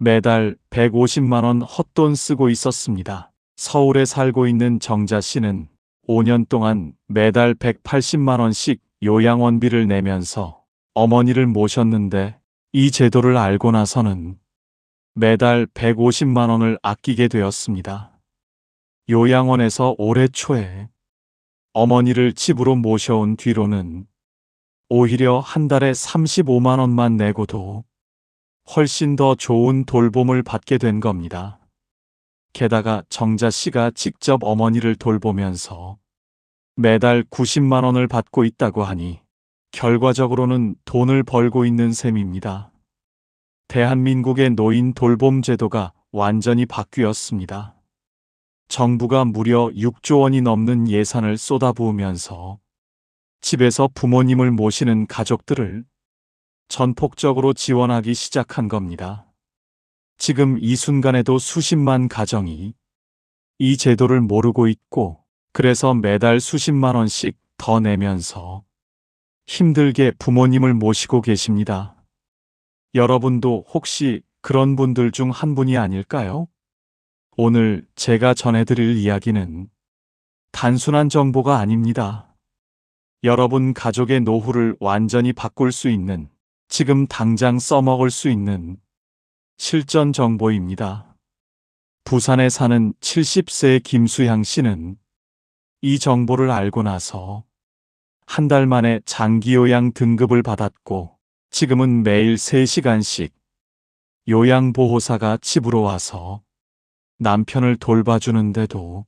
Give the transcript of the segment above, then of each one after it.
매달 150만 원 헛돈 쓰고 있었습니다. 서울에 살고 있는 정자 씨는 5년 동안 매달 180만 원씩 요양원비를 내면서 어머니를 모셨는데 이 제도를 알고 나서는 매달 150만 원을 아끼게 되었습니다. 요양원에서 올해 초에 어머니를 집으로 모셔온 뒤로는 오히려 한 달에 35만 원만 내고도 훨씬 더 좋은 돌봄을 받게 된 겁니다. 게다가 정자 씨가 직접 어머니를 돌보면서 매달 90만 원을 받고 있다고 하니 결과적으로는 돈을 벌고 있는 셈입니다. 대한민국의 노인 돌봄 제도가 완전히 바뀌었습니다. 정부가 무려 6조 원이 넘는 예산을 쏟아부으면서 집에서 부모님을 모시는 가족들을 전폭적으로 지원하기 시작한 겁니다. 지금 이 순간에도 수십만 가정이 이 제도를 모르고 있고 그래서 매달 수십만 원씩 더 내면서 힘들게 부모님을 모시고 계십니다. 여러분도 혹시 그런 분들 중 한 분이 아닐까요? 오늘 제가 전해드릴 이야기는 단순한 정보가 아닙니다. 여러분 가족의 노후를 완전히 바꿀 수 있는, 지금 당장 써먹을 수 있는 실전 정보입니다. 부산에 사는 70세의 김수향 씨는 이 정보를 알고 나서 한 달 만에 장기요양 등급을 받았고 지금은 매일 3시간씩 요양보호사가 집으로 와서 남편을 돌봐주는데도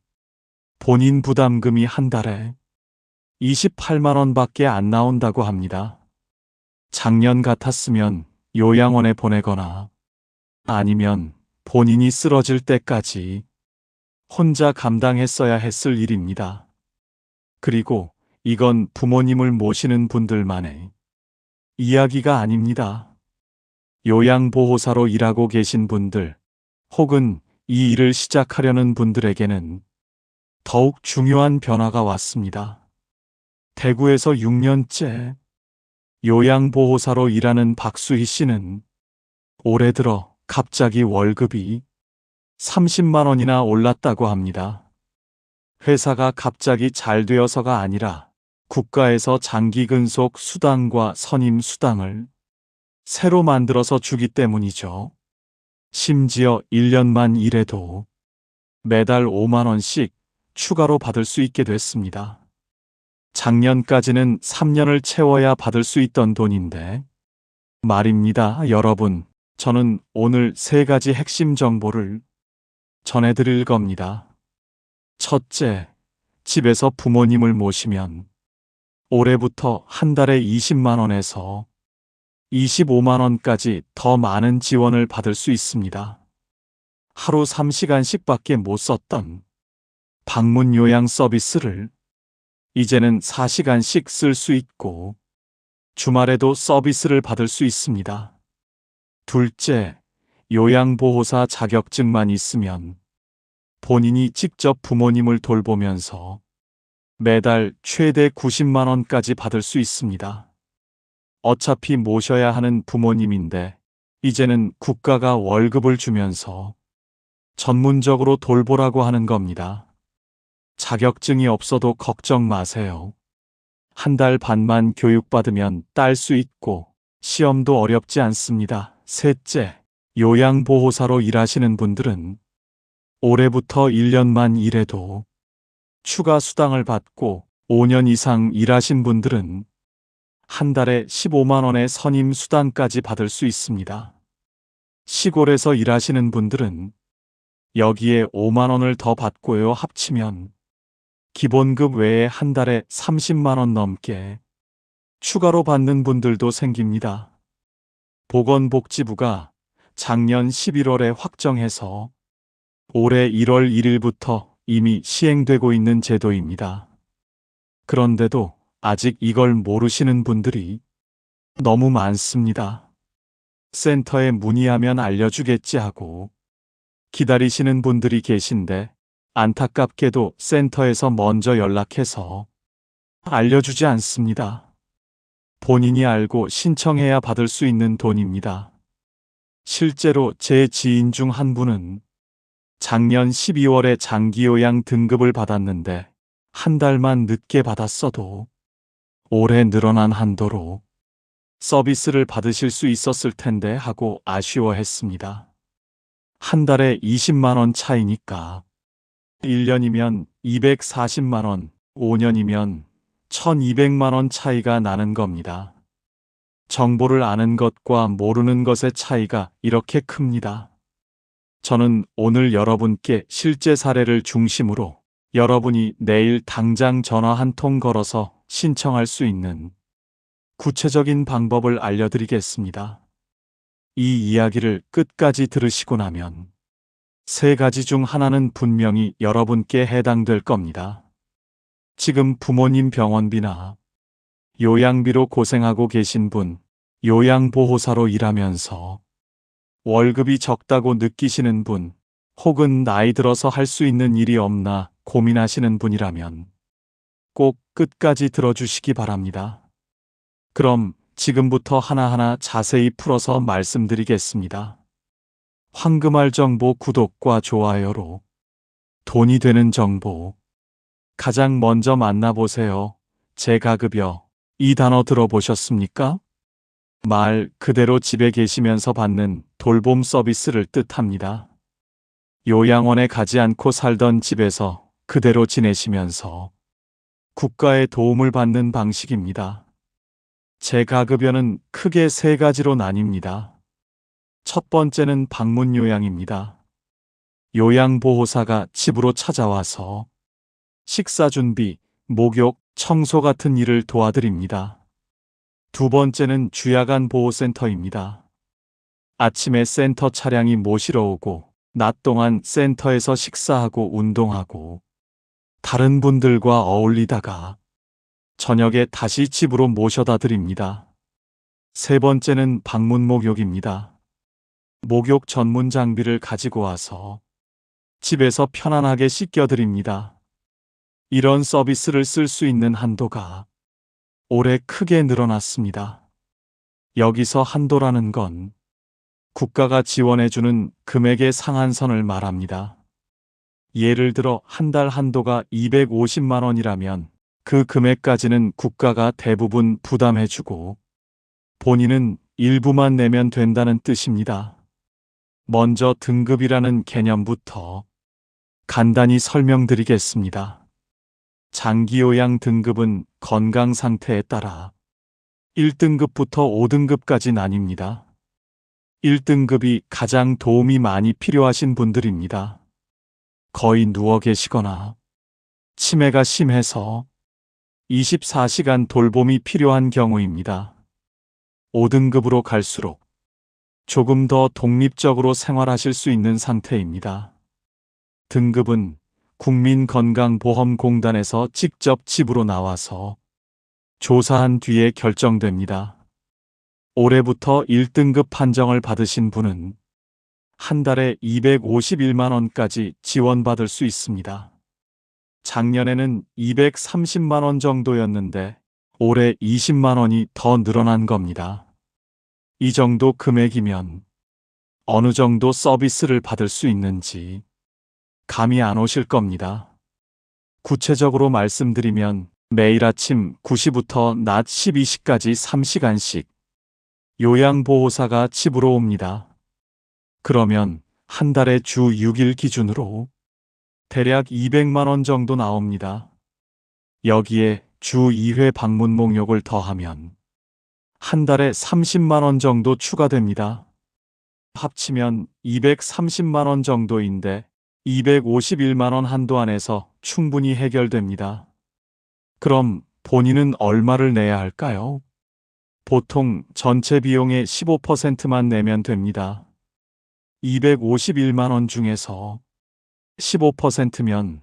본인 부담금이 한 달에 28만 원밖에 안 나온다고 합니다. 작년 같았으면 요양원에 보내거나 아니면 본인이 쓰러질 때까지 혼자 감당했어야 했을 일입니다. 그리고 이건 부모님을 모시는 분들만의 이야기가 아닙니다. 요양보호사로 일하고 계신 분들 혹은 이 일을 시작하려는 분들에게는 더욱 중요한 변화가 왔습니다. 대구에서 6년째 요양보호사로 일하는 박수희 씨는 올해 들어 갑자기 월급이 30만 원이나 올랐다고 합니다. 회사가 갑자기 잘 되어서가 아니라 국가에서 장기 근속 수당과 선임 수당을 새로 만들어서 주기 때문이죠. 심지어 1년만 일해도 매달 5만 원씩 추가로 받을 수 있게 됐습니다. 작년까지는 3년을 채워야 받을 수 있던 돈인데 말입니다. 여러분, 저는 오늘 3가지 핵심 정보를 전해드릴 겁니다. 첫째, 집에서 부모님을 모시면 올해부터 한 달에 20만 원에서 25만 원까지 더 많은 지원을 받을 수 있습니다. 하루 3시간씩밖에 못 썼던 방문 요양 서비스를 이제는 4시간씩 쓸 수 있고 주말에도 서비스를 받을 수 있습니다. 둘째, 요양보호사 자격증만 있으면 본인이 직접 부모님을 돌보면서 매달 최대 90만 원까지 받을 수 있습니다. 어차피 모셔야 하는 부모님인데 이제는 국가가 월급을 주면서 전문적으로 돌보라고 하는 겁니다. 자격증이 없어도 걱정 마세요. 한 달 반만 교육받으면 딸 수 있고 시험도 어렵지 않습니다. 셋째, 요양보호사로 일하시는 분들은 올해부터 1년만 일해도 추가 수당을 받고 5년 이상 일하신 분들은 한 달에 15만 원의 선임 수당까지 받을 수 있습니다. 시골에서 일하시는 분들은 여기에 5만 원을 더 받고요. 합치면 기본급 외에 한 달에 30만 원 넘게 추가로 받는 분들도 생깁니다. 보건복지부가 작년 11월에 확정해서 올해 1월 1일부터 이미 시행되고 있는 제도입니다. 그런데도 아직 이걸 모르시는 분들이 너무 많습니다. 센터에 문의하면 알려주겠지 하고 기다리시는 분들이 계신데 안타깝게도 센터에서 먼저 연락해서 알려주지 않습니다. 본인이 알고 신청해야 받을 수 있는 돈입니다. 실제로 제 지인 중 한 분은 작년 12월에 장기요양 등급을 받았는데 한 달만 늦게 받았어도 올해 늘어난 한도로 서비스를 받으실 수 있었을 텐데 하고 아쉬워했습니다. 한 달에 20만 원 차이니까 1년이면 240만 원, 5년이면 1200만 원 차이가 나는 겁니다. 정보를 아는 것과 모르는 것의 차이가 이렇게 큽니다. 저는 오늘 여러분께 실제 사례를 중심으로 여러분이 내일 당장 전화 한 통 걸어서 신청할 수 있는 구체적인 방법을 알려드리겠습니다. 이 이야기를 끝까지 들으시고 나면 세 가지 중 하나는 분명히 여러분께 해당될 겁니다. 지금 부모님 병원비나 요양비로 고생하고 계신 분, 요양보호사로 일하면서 월급이 적다고 느끼시는 분, 혹은 나이 들어서 할 수 있는 일이 없나 고민하시는 분이라면 꼭 끝까지 들어주시기 바랍니다. 그럼 지금부터 하나하나 자세히 풀어서 말씀드리겠습니다. 황금알 정보 구독과 좋아요로 돈이 되는 정보 가장 먼저 만나보세요. 재가급여 이 단어 들어보셨습니까? 말 그대로 집에 계시면서 받는 돌봄 서비스를 뜻합니다. 요양원에 가지 않고 살던 집에서 그대로 지내시면서 국가의 도움을 받는 방식입니다. 재가급여는 크게 세 가지로 나뉩니다. 첫 번째는 방문 요양입니다. 요양보호사가 집으로 찾아와서 식사 준비, 목욕, 청소 같은 일을 도와드립니다. 두 번째는 주야간 보호센터입니다. 아침에 센터 차량이 모시러 오고 낮 동안 센터에서 식사하고 운동하고 다른 분들과 어울리다가 저녁에 다시 집으로 모셔다 드립니다. 세 번째는 방문 목욕입니다. 목욕 전문 장비를 가지고 와서 집에서 편안하게 씻겨드립니다. 이런 서비스를 쓸 수 있는 한도가 올해 크게 늘어났습니다. 여기서 한도라는 건 국가가 지원해주는 금액의 상한선을 말합니다. 예를 들어 한 달 한도가 250만 원이라면 그 금액까지는 국가가 대부분 부담해주고 본인은 일부만 내면 된다는 뜻입니다. 먼저 등급이라는 개념부터 간단히 설명드리겠습니다. 장기요양 등급은 건강 상태에 따라 1등급부터 5등급까지 나뉩니다. 1등급이 가장 도움이 많이 필요하신 분들입니다. 거의 누워 계시거나 치매가 심해서 24시간 돌봄이 필요한 경우입니다. 5등급으로 갈수록 조금 더 독립적으로 생활하실 수 있는 상태입니다. 등급은 국민건강보험공단에서 직접 집으로 나와서 조사한 뒤에 결정됩니다. 올해부터 1등급 판정을 받으신 분은 한 달에 251만 원까지 지원받을 수 있습니다. 작년에는 230만 원 정도였는데 올해 20만 원이 더 늘어난 겁니다. 이 정도 금액이면 어느 정도 서비스를 받을 수 있는지 감이 안 오실 겁니다. 구체적으로 말씀드리면 매일 아침 9시부터 낮 12시까지 3시간씩 요양보호사가 집으로 옵니다. 그러면 한 달에 주 6일 기준으로 대략 200만 원 정도 나옵니다. 여기에 주 2회 방문 목욕을 더하면 한 달에 30만 원 정도 추가됩니다. 합치면 230만 원 정도인데 251만 원 한도 안에서 충분히 해결됩니다. 그럼 본인은 얼마를 내야 할까요? 보통 전체 비용의 15%만 내면 됩니다. 251만 원 중에서 15%면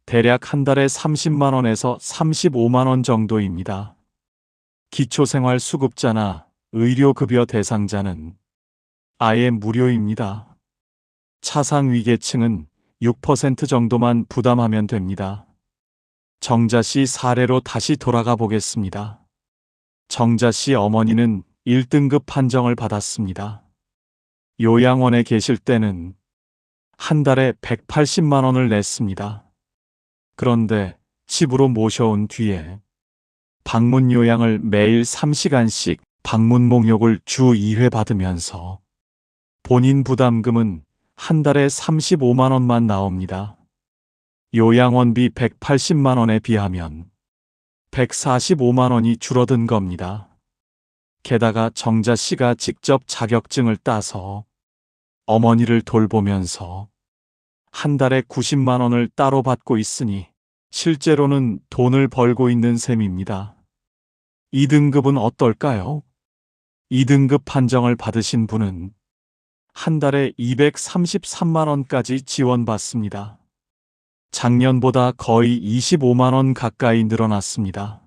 대략 한 달에 30만 원에서 35만 원 정도입니다. 기초생활수급자나 의료급여 대상자는 아예 무료입니다. 차상위계층은 6% 정도만 부담하면 됩니다. 정자 씨 사례로 다시 돌아가 보겠습니다. 정자 씨 어머니는 1등급 판정을 받았습니다. 요양원에 계실 때는 한 달에 180만 원을 냈습니다. 그런데 집으로 모셔온 뒤에 방문 요양을 매일 3시간씩 방문 목욕을 주 2회 받으면서 본인 부담금은 한 달에 35만 원만 나옵니다. 요양원비 180만 원에 비하면 145만 원이 줄어든 겁니다. 게다가 정자 씨가 직접 자격증을 따서 어머니를 돌보면서 한 달에 90만 원을 따로 받고 있으니 실제로는 돈을 벌고 있는 셈입니다. 2등급은 어떨까요? 2등급 판정을 받으신 분은 한 달에 233만 원까지 지원받습니다. 작년보다 거의 25만 원 가까이 늘어났습니다.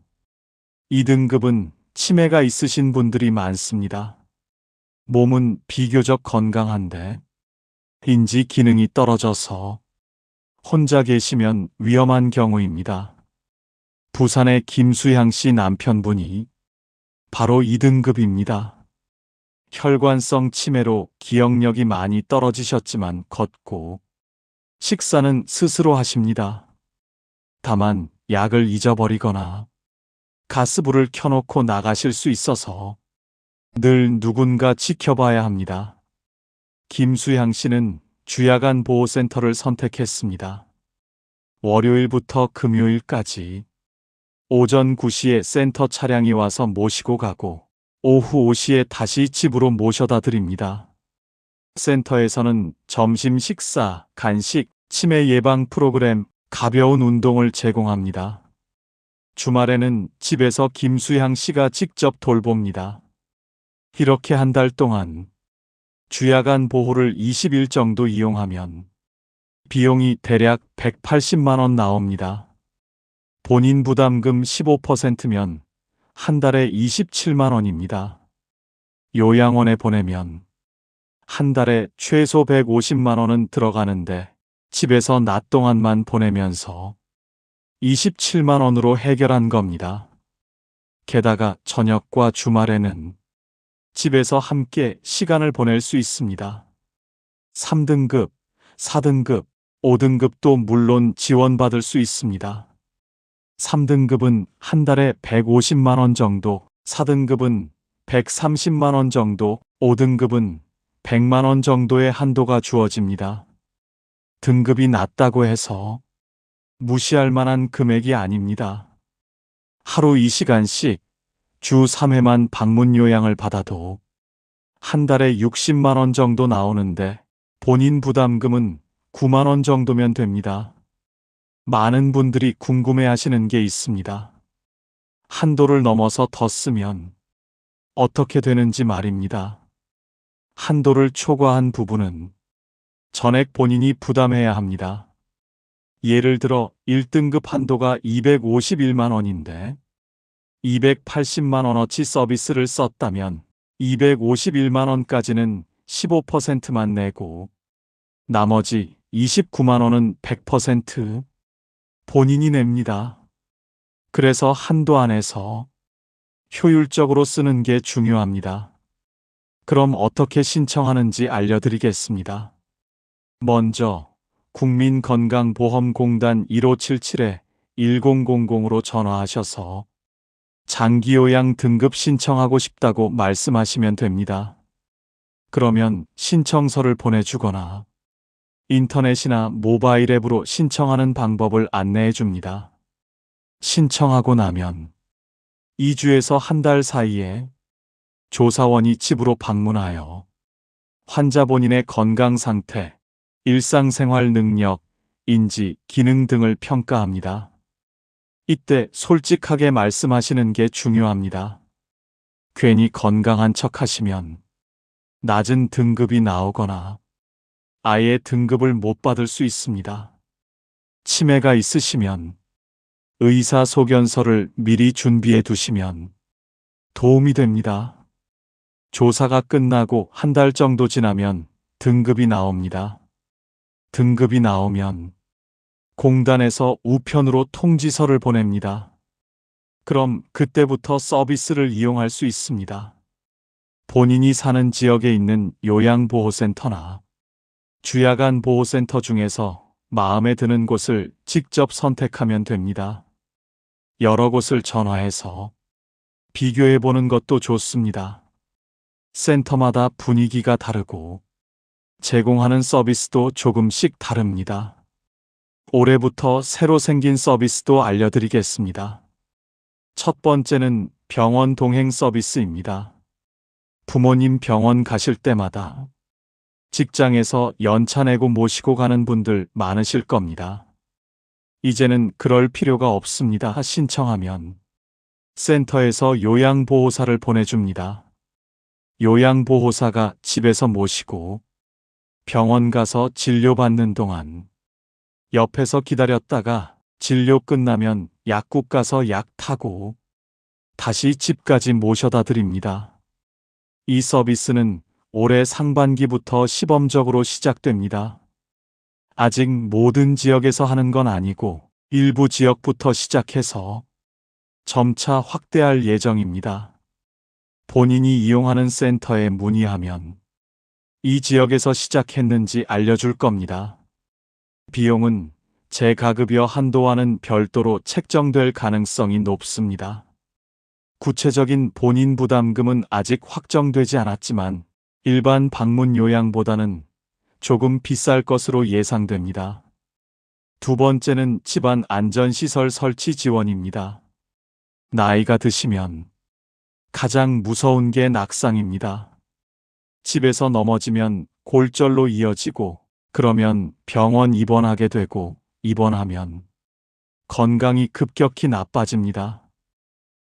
2등급은 치매가 있으신 분들이 많습니다. 몸은 비교적 건강한데 인지 기능이 떨어져서 혼자 계시면 위험한 경우입니다. 부산의 김수향 씨 남편분이 바로 2등급입니다. 혈관성 치매로 기억력이 많이 떨어지셨지만 걷고 식사는 스스로 하십니다. 다만 약을 잊어버리거나 가스불을 켜놓고 나가실 수 있어서 늘 누군가 지켜봐야 합니다. 김수향 씨는 주야간 보호센터를 선택했습니다. 월요일부터 금요일까지 오전 9시에 센터 차량이 와서 모시고 가고 오후 5시에 다시 집으로 모셔다 드립니다. 센터에서는 점심 식사, 간식, 치매 예방 프로그램, 가벼운 운동을 제공합니다. 주말에는 집에서 김수향 씨가 직접 돌봅니다. 이렇게 한 달 동안 주야간 보호를 20일 정도 이용하면 비용이 대략 180만 원 나옵니다. 본인 부담금 15%면 한 달에 27만 원입니다. 요양원에 보내면 한 달에 최소 150만 원은 들어가는데 집에서 낮 동안만 보내면서 27만 원으로 해결한 겁니다. 게다가 저녁과 주말에는 집에서 함께 시간을 보낼 수 있습니다. 3등급, 4등급, 5등급도 물론 지원받을 수 있습니다. 3등급은 한 달에 150만 원 정도, 4등급은 130만 원 정도, 5등급은 100만 원 정도의 한도가 주어집니다. 등급이 낮다고 해서 무시할 만한 금액이 아닙니다. 하루 2시간씩 주 3회만 방문 요양을 받아도 한 달에 60만 원 정도 나오는데 본인 부담금은 9만 원 정도면 됩니다. 많은 분들이 궁금해 하시는 게 있습니다. 한도를 넘어서 더 쓰면 어떻게 되는지 말입니다. 한도를 초과한 부분은 전액 본인이 부담해야 합니다. 예를 들어 1등급 한도가 251만 원인데 280만 원어치 서비스를 썼다면 251만 원까지는 15%만 내고 나머지 29만 원은 100% 본인이 냅니다. 그래서 한도 안에서 효율적으로 쓰는 게 중요합니다. 그럼 어떻게 신청하는지 알려드리겠습니다. 먼저 국민건강보험공단 1577-1000으로 전화하셔서 장기요양 등급 신청하고 싶다고 말씀하시면 됩니다. 그러면 신청서를 보내주거나 인터넷이나 모바일 앱으로 신청하는 방법을 안내해 줍니다. 신청하고 나면 2주에서 한 달 사이에 조사원이 집으로 방문하여 환자 본인의 건강 상태, 일상생활 능력, 인지, 기능 등을 평가합니다. 이때 솔직하게 말씀하시는 게 중요합니다. 괜히 건강한 척 하시면 낮은 등급이 나오거나 아예 등급을 못 받을 수 있습니다. 치매가 있으시면 의사소견서를 미리 준비해 두시면 도움이 됩니다. 조사가 끝나고 한 달 정도 지나면 등급이 나옵니다. 등급이 나오면 공단에서 우편으로 통지서를 보냅니다. 그럼 그때부터 서비스를 이용할 수 있습니다. 본인이 사는 지역에 있는 요양보호센터나 주야간 보호센터 중에서 마음에 드는 곳을 직접 선택하면 됩니다. 여러 곳을 전화해서 비교해 보는 것도 좋습니다. 센터마다 분위기가 다르고 제공하는 서비스도 조금씩 다릅니다. 올해부터 새로 생긴 서비스도 알려드리겠습니다. 첫 번째는 병원 동행 서비스입니다. 부모님 병원 가실 때마다 직장에서 연차 내고 모시고 가는 분들 많으실 겁니다. 이제는 그럴 필요가 없습니다. 신청하면 센터에서 요양보호사를 보내줍니다. 요양보호사가 집에서 모시고 병원 가서 진료받는 동안 옆에서 기다렸다가 진료 끝나면 약국 가서 약 타고 다시 집까지 모셔다 드립니다. 이 서비스는 올해 상반기부터 시범적으로 시작됩니다. 아직 모든 지역에서 하는 건 아니고 일부 지역부터 시작해서 점차 확대할 예정입니다. 본인이 이용하는 센터에 문의하면 이 지역에서 시작했는지 알려줄 겁니다. 비용은 재가급여 한도와는 별도로 책정될 가능성이 높습니다. 구체적인 본인 부담금은 아직 확정되지 않았지만 일반 방문 요양보다는 조금 비쌀 것으로 예상됩니다. 두 번째는 집안 안전시설 설치 지원입니다. 나이가 드시면 가장 무서운 게 낙상입니다. 집에서 넘어지면 골절로 이어지고 그러면 병원 입원하게 되고 입원하면 건강이 급격히 나빠집니다.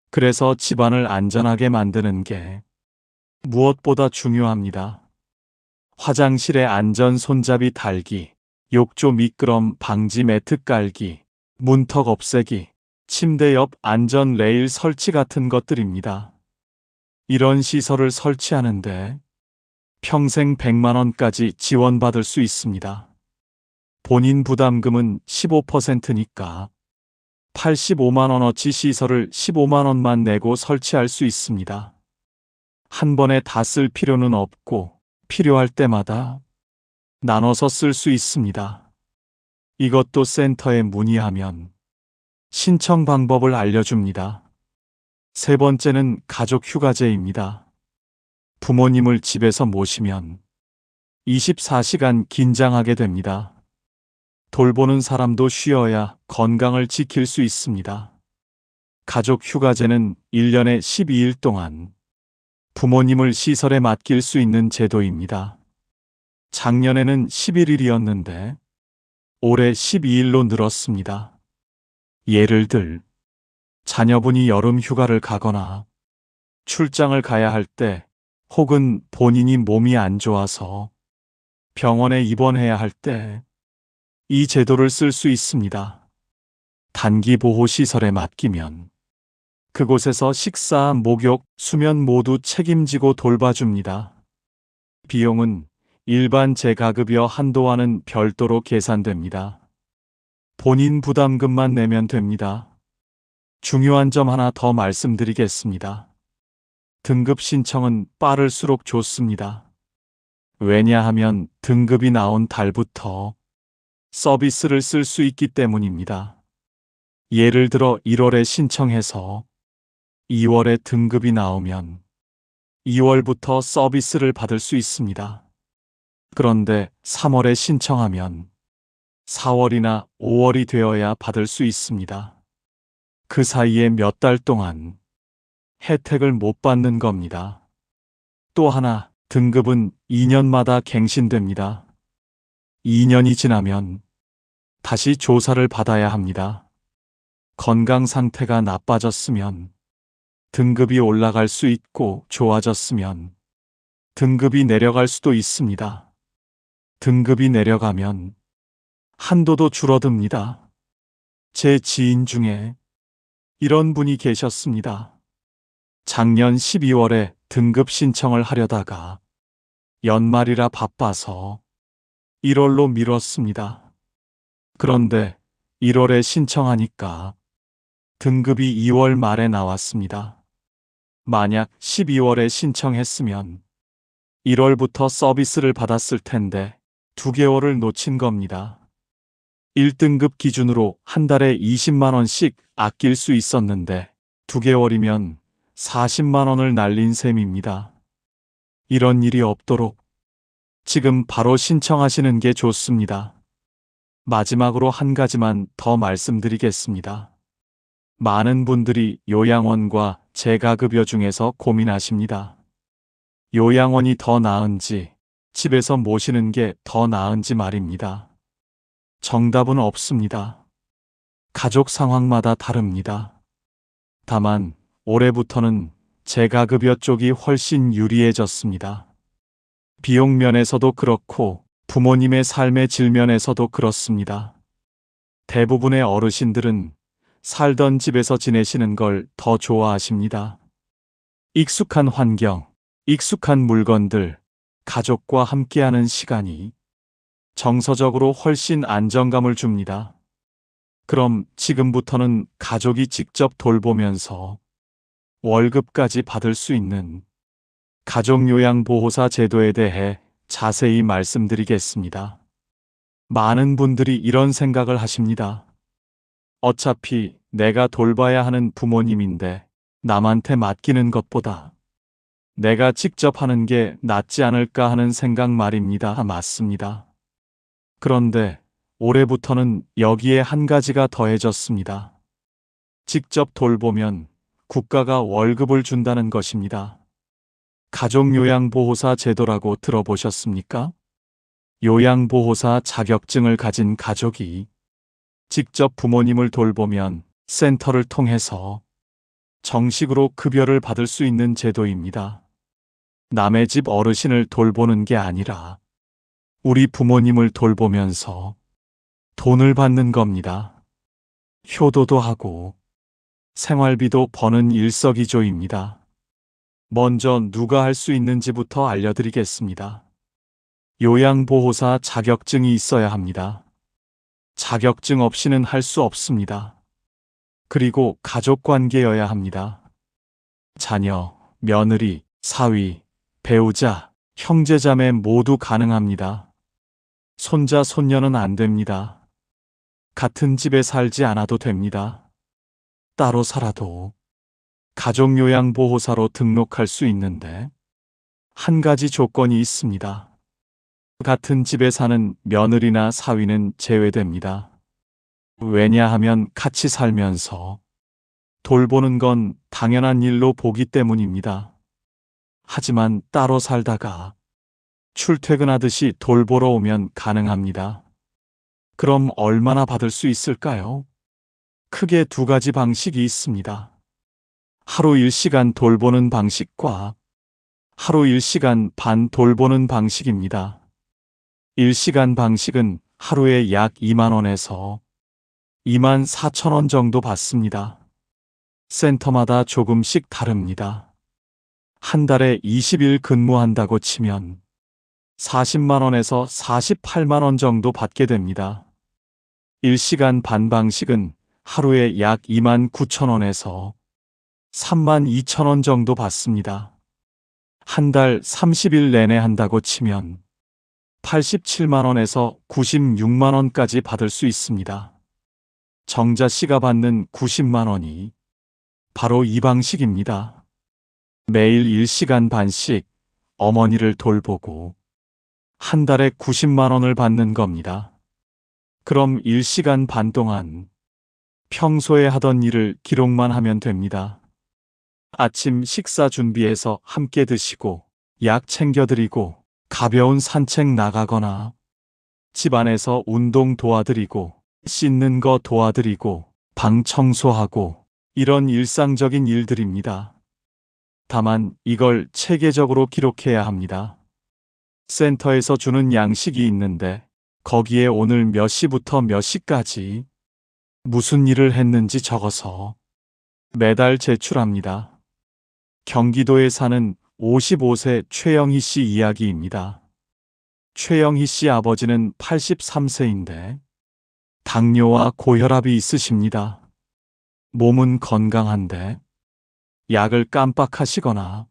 그래서 집안을 안전하게 만드는 게 무엇보다 중요합니다. 화장실에 안전 손잡이 달기, 욕조 미끄럼 방지 매트 깔기, 문턱 없애기, 침대 옆 안전 레일 설치 같은 것들입니다. 이런 시설을 설치하는데 평생 100만 원까지 지원받을 수 있습니다. 본인 부담금은 15%니까 85만 원어치 시설을 15만 원만 내고 설치할 수 있습니다. 한 번에 다 쓸 필요는 없고 필요할 때마다 나눠서 쓸 수 있습니다. 이것도 센터에 문의하면 신청 방법을 알려줍니다. 세 번째는 가족 휴가제입니다. 부모님을 집에서 모시면 24시간 긴장하게 됩니다. 돌보는 사람도 쉬어야 건강을 지킬 수 있습니다. 가족 휴가제는 1년에 12일 동안 부모님을 시설에 맡길 수 있는 제도입니다. 작년에는 11일이었는데 올해 12일로 늘었습니다. 예를 들 자녀분이 여름 휴가를 가거나 출장을 가야 할 때 혹은 본인이 몸이 안 좋아서 병원에 입원해야 할 때 이 제도를 쓸 수 있습니다. 단기 보호 시설에 맡기면 그곳에서 식사, 목욕, 수면 모두 책임지고 돌봐줍니다. 비용은 일반 재가급여 한도와는 별도로 계산됩니다. 본인 부담금만 내면 됩니다. 중요한 점 하나 더 말씀드리겠습니다. 등급 신청은 빠를수록 좋습니다. 왜냐하면 등급이 나온 달부터 서비스를 쓸 수 있기 때문입니다. 예를 들어 1월에 신청해서 2월에 등급이 나오면 2월부터 서비스를 받을 수 있습니다. 그런데 3월에 신청하면 4월이나 5월이 되어야 받을 수 있습니다. 그 사이에 몇 달 동안 혜택을 못 받는 겁니다. 또 하나, 등급은 2년마다 갱신됩니다. 2년이 지나면 다시 조사를 받아야 합니다. 건강 상태가 나빠졌으면 등급이 올라갈 수 있고 좋아졌으면 등급이 내려갈 수도 있습니다. 등급이 내려가면 한도도 줄어듭니다. 제 지인 중에 이런 분이 계셨습니다. 작년 12월에 등급 신청을 하려다가 연말이라 바빠서 1월로 미뤘습니다. 그런데 1월에 신청하니까 등급이 2월 말에 나왔습니다. 만약 12월에 신청했으면 1월부터 서비스를 받았을 텐데 2개월을 놓친 겁니다. 1등급 기준으로 한 달에 20만 원씩 아낄 수 있었는데 2개월이면 40만 원을 날린 셈입니다. 이런 일이 없도록 지금 바로 신청하시는 게 좋습니다. 마지막으로 한 가지만 더 말씀드리겠습니다. 많은 분들이 요양원과 재가급여 중에서 고민하십니다. 요양원이 더 나은지 집에서 모시는 게 더 나은지 말입니다. 정답은 없습니다. 가족 상황마다 다릅니다. 다만 올해부터는 재가급여 쪽이 훨씬 유리해졌습니다. 비용 면에서도 그렇고 부모님의 삶의 질 면에서도 그렇습니다. 대부분의 어르신들은 살던 집에서 지내시는 걸 더 좋아하십니다. 익숙한 환경, 익숙한 물건들, 가족과 함께하는 시간이 정서적으로 훨씬 안정감을 줍니다. 그럼 지금부터는 가족이 직접 돌보면서 월급까지 받을 수 있는 가족요양보호사 제도에 대해 자세히 말씀드리겠습니다. 많은 분들이 이런 생각을 하십니다. 어차피 내가 돌봐야 하는 부모님인데 남한테 맡기는 것보다 내가 직접 하는 게 낫지 않을까 하는 생각 말입니다. 맞습니다. 그런데 올해부터는 여기에 한 가지가 더해졌습니다. 직접 돌보면 국가가 월급을 준다는 것입니다. 가족요양보호사 제도라고 들어보셨습니까? 요양보호사 자격증을 가진 가족이 직접 부모님을 돌보면 센터를 통해서 정식으로 급여를 받을 수 있는 제도입니다. 남의 집 어르신을 돌보는 게 아니라 우리 부모님을 돌보면서 돈을 받는 겁니다. 효도도 하고 생활비도 버는 일석이조입니다. 먼저 누가 할 수 있는지부터 알려드리겠습니다. 요양보호사 자격증이 있어야 합니다. 자격증 없이는 할 수 없습니다. 그리고 가족관계여야 합니다. 자녀, 며느리, 사위, 배우자, 형제자매 모두 가능합니다. 손자, 손녀는 안 됩니다. 같은 집에 살지 않아도 됩니다. 따로 살아도 가족요양보호사로 등록할 수 있는데 한 가지 조건이 있습니다. 같은 집에 사는 며느리나 사위는 제외됩니다. 왜냐하면 같이 살면서 돌보는 건 당연한 일로 보기 때문입니다. 하지만 따로 살다가 출퇴근하듯이 돌보러 오면 가능합니다. 그럼 얼마나 받을 수 있을까요? 크게 두 가지 방식이 있습니다. 하루 1시간 돌보는 방식과 하루 1시간 반 돌보는 방식입니다. 1시간 방식은 하루에 약 2만 원에서 2만 4천 원 정도 받습니다. 센터마다 조금씩 다릅니다. 한 달에 20일 근무한다고 치면 40만 원에서 48만 원 정도 받게 됩니다. 1시간 반 방식은 하루에 약 2만 9천 원에서 3만 2천 원 정도 받습니다. 한 달 30일 내내 한다고 치면 87만 원에서 96만 원까지 받을 수 있습니다. 정자 씨가 받는 90만 원이 바로 이 방식입니다. 매일 1시간 반씩 어머니를 돌보고 한 달에 90만 원을 받는 겁니다. 그럼 1시간 반 동안 평소에 하던 일을 기록만 하면 됩니다. 아침 식사 준비해서 함께 드시고 약 챙겨드리고 가벼운 산책 나가거나 집안에서 운동 도와드리고 씻는 거 도와드리고 방 청소하고 이런 일상적인 일들입니다. 다만 이걸 체계적으로 기록해야 합니다. 센터에서 주는 양식이 있는데 거기에 오늘 몇 시부터 몇 시까지 무슨 일을 했는지 적어서 매달 제출합니다. 경기도에 사는 55세 최영희 씨 이야기입니다. 최영희 씨 아버지는 83세인데 당뇨와 고혈압이 있으십니다. 몸은 건강한데 약을 깜빡하시거나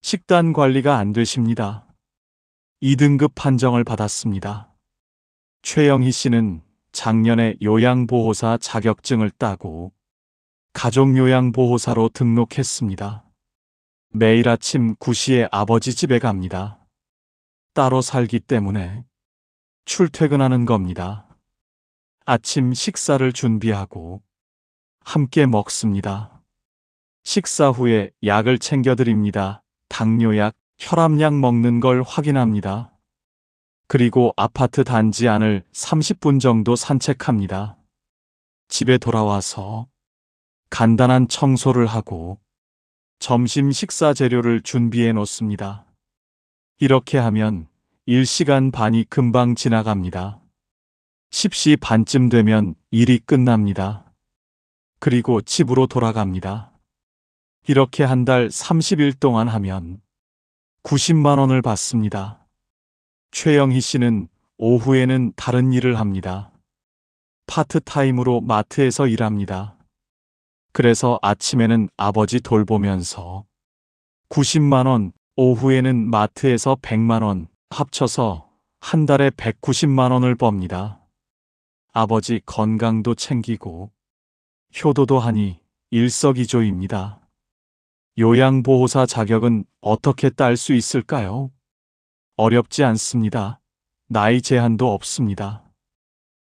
식단 관리가 안 되십니다. 2등급 판정을 받았습니다. 최영희 씨는 작년에 요양보호사 자격증을 따고 가족요양보호사로 등록했습니다. 매일 아침 9시에 아버지 집에 갑니다. 따로 살기 때문에 출퇴근하는 겁니다. 아침 식사를 준비하고 함께 먹습니다. 식사 후에 약을 챙겨드립니다. 당뇨약, 혈압약 먹는 걸 확인합니다. 그리고 아파트 단지 안을 30분 정도 산책합니다. 집에 돌아와서 간단한 청소를 하고 점심 식사 재료를 준비해 놓습니다. 이렇게 하면 1시간 반이 금방 지나갑니다. 10시 반쯤 되면 일이 끝납니다. 그리고 집으로 돌아갑니다. 이렇게 한 달 30일 동안 하면 90만 원을 받습니다. 최영희 씨는 오후에는 다른 일을 합니다. 파트타임으로 마트에서 일합니다. 그래서 아침에는 아버지 돌보면서 90만 원, 오후에는 마트에서 100만 원, 합쳐서 한 달에 190만 원을 법니다. 아버지 건강도 챙기고 효도도 하니 일석이조입니다. 요양보호사 자격은 어떻게 딸 수 있을까요? 어렵지 않습니다. 나이 제한도 없습니다.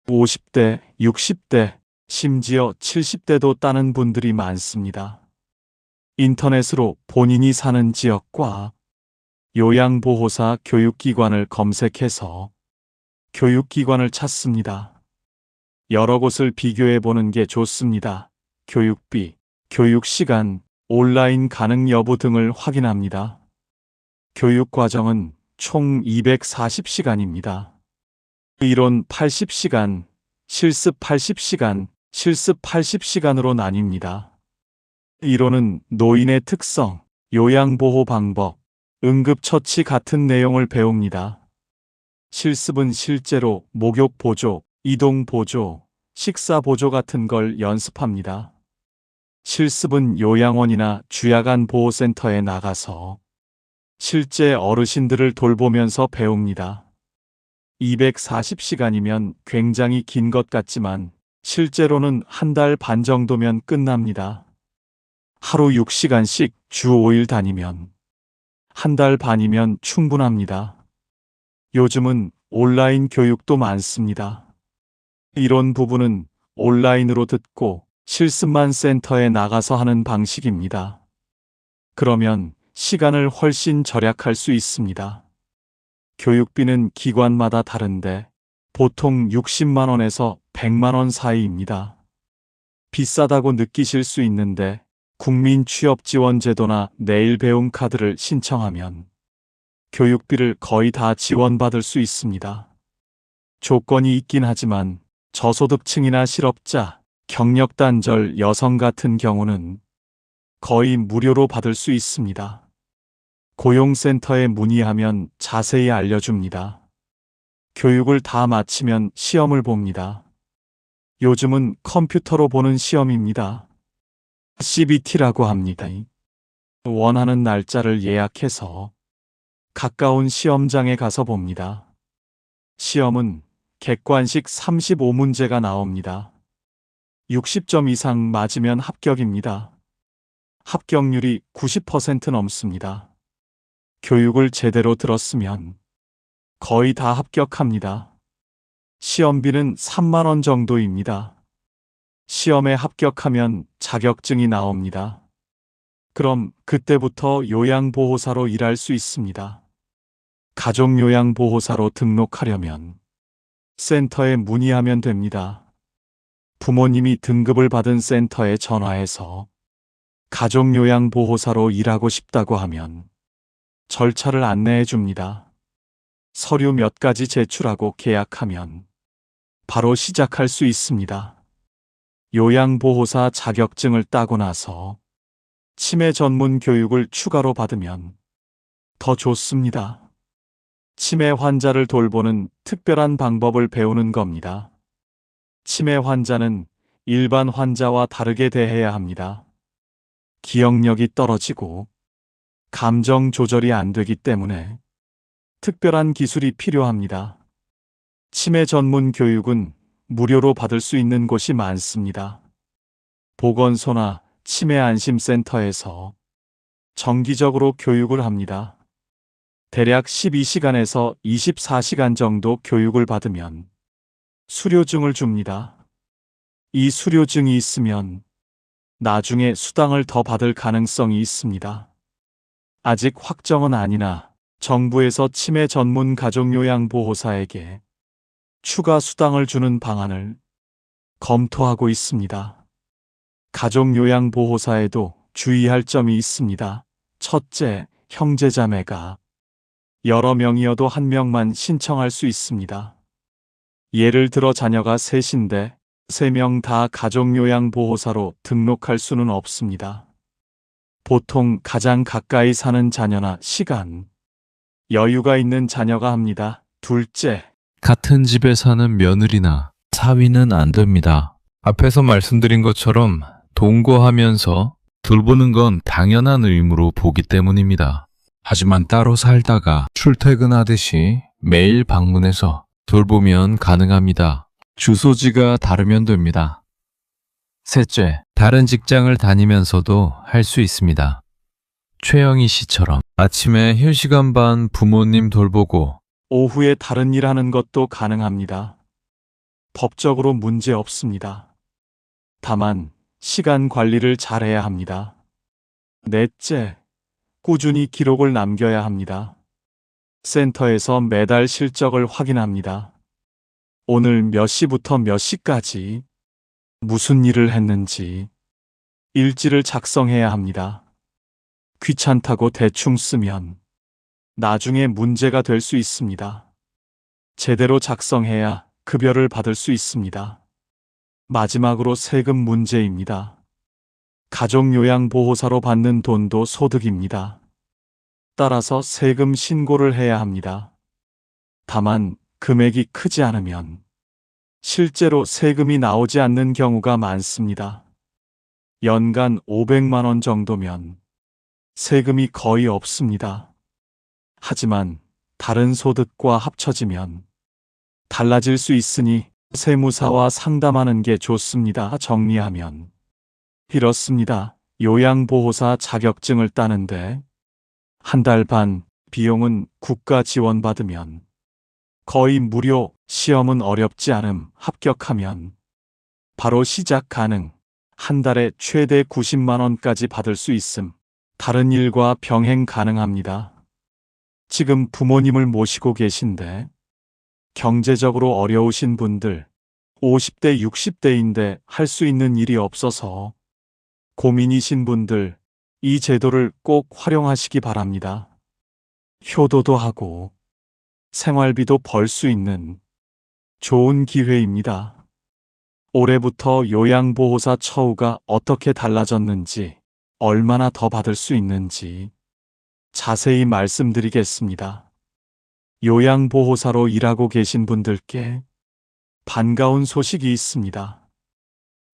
50대, 60대, 심지어 70대도 따는 분들이 많습니다. 인터넷으로 본인이 사는 지역과 요양보호사 교육기관을 검색해서 교육기관을 찾습니다. 여러 곳을 비교해 보는 게 좋습니다. 교육비, 교육시간, 온라인 가능 여부 등을 확인합니다. 교육과정은 총 240시간입니다. 이론 80시간, 실습 80시간, 실습 80시간으로 나뉩니다. 이론은 노인의 특성, 요양보호 방법, 응급처치 같은 내용을 배웁니다. 실습은 실제로 목욕 보조, 이동 보조, 식사 보조 같은 걸 연습합니다. 실습은 요양원이나 주야간 보호센터에 나가서 실제 어르신들을 돌보면서 배웁니다. 240시간이면 굉장히 긴 것 같지만 실제로는 한 달 반 정도면 끝납니다. 하루 6시간씩 주 5일 다니면 한 달 반이면 충분합니다. 요즘은 온라인 교육도 많습니다. 이론 부분은 온라인으로 듣고 실습만 센터에 나가서 하는 방식입니다. 그러면 시간을 훨씬 절약할 수 있습니다. 교육비는 기관마다 다른데 보통 60만 원에서 100만 원 사이입니다. 비싸다고 느끼실 수 있는데 국민취업지원제도나 내일배움 카드를 신청하면 교육비를 거의 다 지원받을 수 있습니다. 조건이 있긴 하지만 저소득층이나 실업자, 경력단절 여성 같은 경우는 거의 무료로 받을 수 있습니다. 고용센터에 문의하면 자세히 알려줍니다. 교육을 다 마치면 시험을 봅니다. 요즘은 컴퓨터로 보는 시험입니다. CBT라고 합니다. 원하는 날짜를 예약해서 가까운 시험장에 가서 봅니다. 시험은 객관식 35문제가 나옵니다. 60점 이상 맞으면 합격입니다. 합격률이 90% 넘습니다. 교육을 제대로 들었으면 거의 다 합격합니다. 시험비는 3만 원 정도입니다. 시험에 합격하면 자격증이 나옵니다. 그럼 그때부터 요양보호사로 일할 수 있습니다. 가족요양보호사로 등록하려면 센터에 문의하면 됩니다. 부모님이 등급을 받은 센터에 전화해서 가족요양보호사로 일하고 싶다고 하면 절차를 안내해 줍니다. 서류 몇 가지 제출하고 계약하면 바로 시작할 수 있습니다. 요양보호사 자격증을 따고 나서 치매 전문 교육을 추가로 받으면 더 좋습니다. 치매 환자를 돌보는 특별한 방법을 배우는 겁니다. 치매 환자는 일반 환자와 다르게 대해야 합니다. 기억력이 떨어지고 감정 조절이 안 되기 때문에 특별한 기술이 필요합니다. 치매 전문 교육은 무료로 받을 수 있는 곳이 많습니다. 보건소나 치매 안심센터에서 정기적으로 교육을 합니다. 대략 12시간에서 24시간 정도 교육을 받으면 수료증을 줍니다. 이 수료증이 있으면 나중에 수당을 더 받을 가능성이 있습니다. 아직 확정은 아니나 정부에서 치매 전문 가족요양보호사에게 추가 수당을 주는 방안을 검토하고 있습니다. 가족요양보호사에도 주의할 점이 있습니다. 첫째, 형제자매가 여러 명이어도 한 명만 신청할 수 있습니다. 예를 들어 자녀가 셋인데 3명 다 가족요양보호사로 등록할 수는 없습니다. 보통 가장 가까이 사는 자녀나 시간, 여유가 있는 자녀가 합니다. 둘째, 같은 집에 사는 며느리나 사위는 안 됩니다. 앞에서 말씀드린 것처럼 동거하면서 돌보는 건 당연한 의무로 보기 때문입니다. 하지만 따로 살다가 출퇴근하듯이 매일 방문해서 돌보면 가능합니다. 주소지가 다르면 됩니다. 셋째, 다른 직장을 다니면서도 할 수 있습니다. 최영희 씨처럼 아침에 1시간 반 부모님 돌보고 오후에 다른 일 하는 것도 가능합니다. 법적으로 문제 없습니다. 다만 시간 관리를 잘해야 합니다. 넷째, 꾸준히 기록을 남겨야 합니다. 센터에서 매달 실적을 확인합니다. 오늘 몇 시부터 몇 시까지 무슨 일을 했는지 일지를 작성해야 합니다. 귀찮다고 대충 쓰면 나중에 문제가 될 수 있습니다. 제대로 작성해야 급여를 받을 수 있습니다. 마지막으로 세금 문제입니다. 가족요양보호사로 받는 돈도 소득입니다. 따라서 세금 신고를 해야 합니다. 다만 금액이 크지 않으면 실제로 세금이 나오지 않는 경우가 많습니다. 연간 500만 원 정도면 세금이 거의 없습니다. 하지만 다른 소득과 합쳐지면 달라질 수 있으니 세무사와 상담하는 게 좋습니다. 정리하면 이렇습니다. 요양보호사 자격증을 따는데 1달 반 비용은 국가 지원받으면 거의 무료, 시험은 어렵지 않음, 합격하면 바로 시작 가능, 한 달에 최대 90만 원까지 받을 수 있음, 다른 일과 병행 가능합니다. 지금 부모님을 모시고 계신데 경제적으로 어려우신 분들, 50대, 60대인데 할 수 있는 일이 없어서 고민이신 분들, 이 제도를 꼭 활용하시기 바랍니다. 효도도 하고 생활비도 벌 수 있는 좋은 기회입니다. 올해부터 요양보호사 처우가 어떻게 달라졌는지, 얼마나 더 받을 수 있는지 자세히 말씀드리겠습니다. 요양보호사로 일하고 계신 분들께 반가운 소식이 있습니다.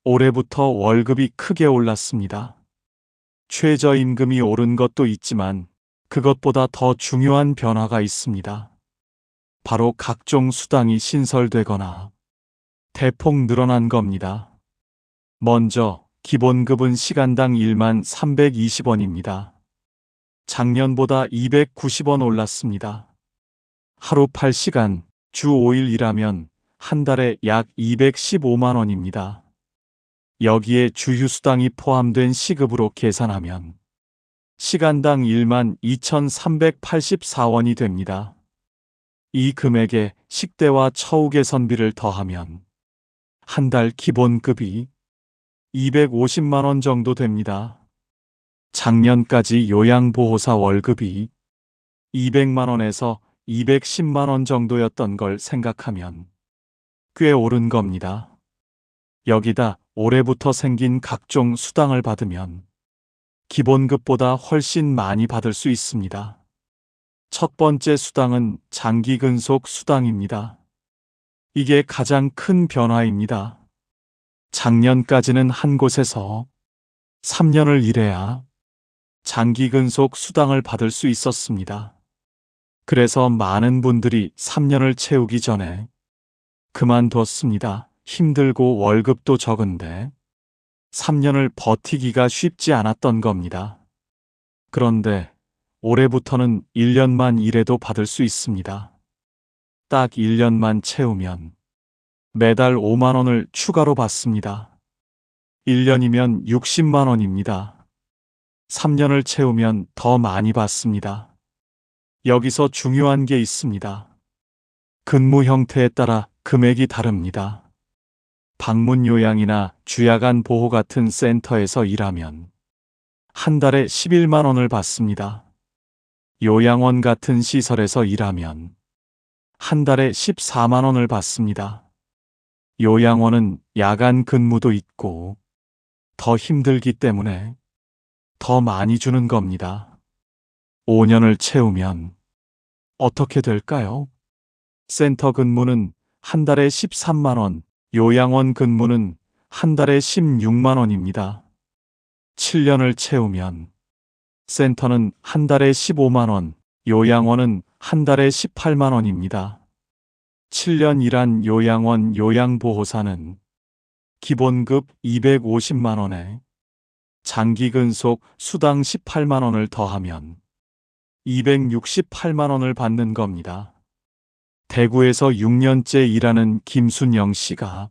올해부터 월급이 크게 올랐습니다. 최저임금이 오른 것도 있지만 그것보다 더 중요한 변화가 있습니다. 바로 각종 수당이 신설되거나 대폭 늘어난 겁니다. 먼저 기본급은 시간당 1만 320원입니다. 작년보다 290원 올랐습니다. 하루 8시간, 주 5일 일하면 한 달에 약 215만 원입니다. 여기에 주휴수당이 포함된 시급으로 계산하면 시간당 1만 2,384원이 됩니다. 이 금액에 식대와 처우 개선비를 더하면 한 달 기본급이 250만 원 정도 됩니다. 작년까지 요양보호사 월급이 200만 원에서 210만 원 정도였던 걸 생각하면 꽤 오른 겁니다. 여기다 올해부터 생긴 각종 수당을 받으면 기본급보다 훨씬 많이 받을 수 있습니다. 첫 번째 수당은 장기 근속 수당입니다. 이게 가장 큰 변화입니다. 작년까지는 한 곳에서 3년을 일해야 장기 근속 수당을 받을 수 있었습니다. 그래서 많은 분들이 3년을 채우기 전에 그만뒀습니다. 힘들고 월급도 적은데 3년을 버티기가 쉽지 않았던 겁니다. 그런데 올해부터는 1년만 일해도 받을 수 있습니다. 딱 1년만 채우면 매달 5만 원을 추가로 받습니다. 1년이면 60만 원입니다. 3년을 채우면 더 많이 받습니다. 여기서 중요한 게 있습니다. 근무 형태에 따라 금액이 다릅니다. 방문 요양이나 주야간 보호 같은 센터에서 일하면 한 달에 11만 원을 받습니다. 요양원 같은 시설에서 일하면 한 달에 14만 원을 받습니다. 요양원은 야간 근무도 있고 더 힘들기 때문에 더 많이 주는 겁니다. 5년을 채우면 어떻게 될까요? 센터 근무는 한 달에 13만 원, 요양원 근무는 한 달에 16만 원입니다. 7년을 채우면 센터는 한 달에 15만 원, 요양원은 한 달에 18만 원입니다. 7년 일한 요양원 요양보호사는 기본급 250만 원에 장기 근속 수당 18만 원을 더하면 268만 원을 받는 겁니다. 대구에서 6년째 일하는 김순영 씨가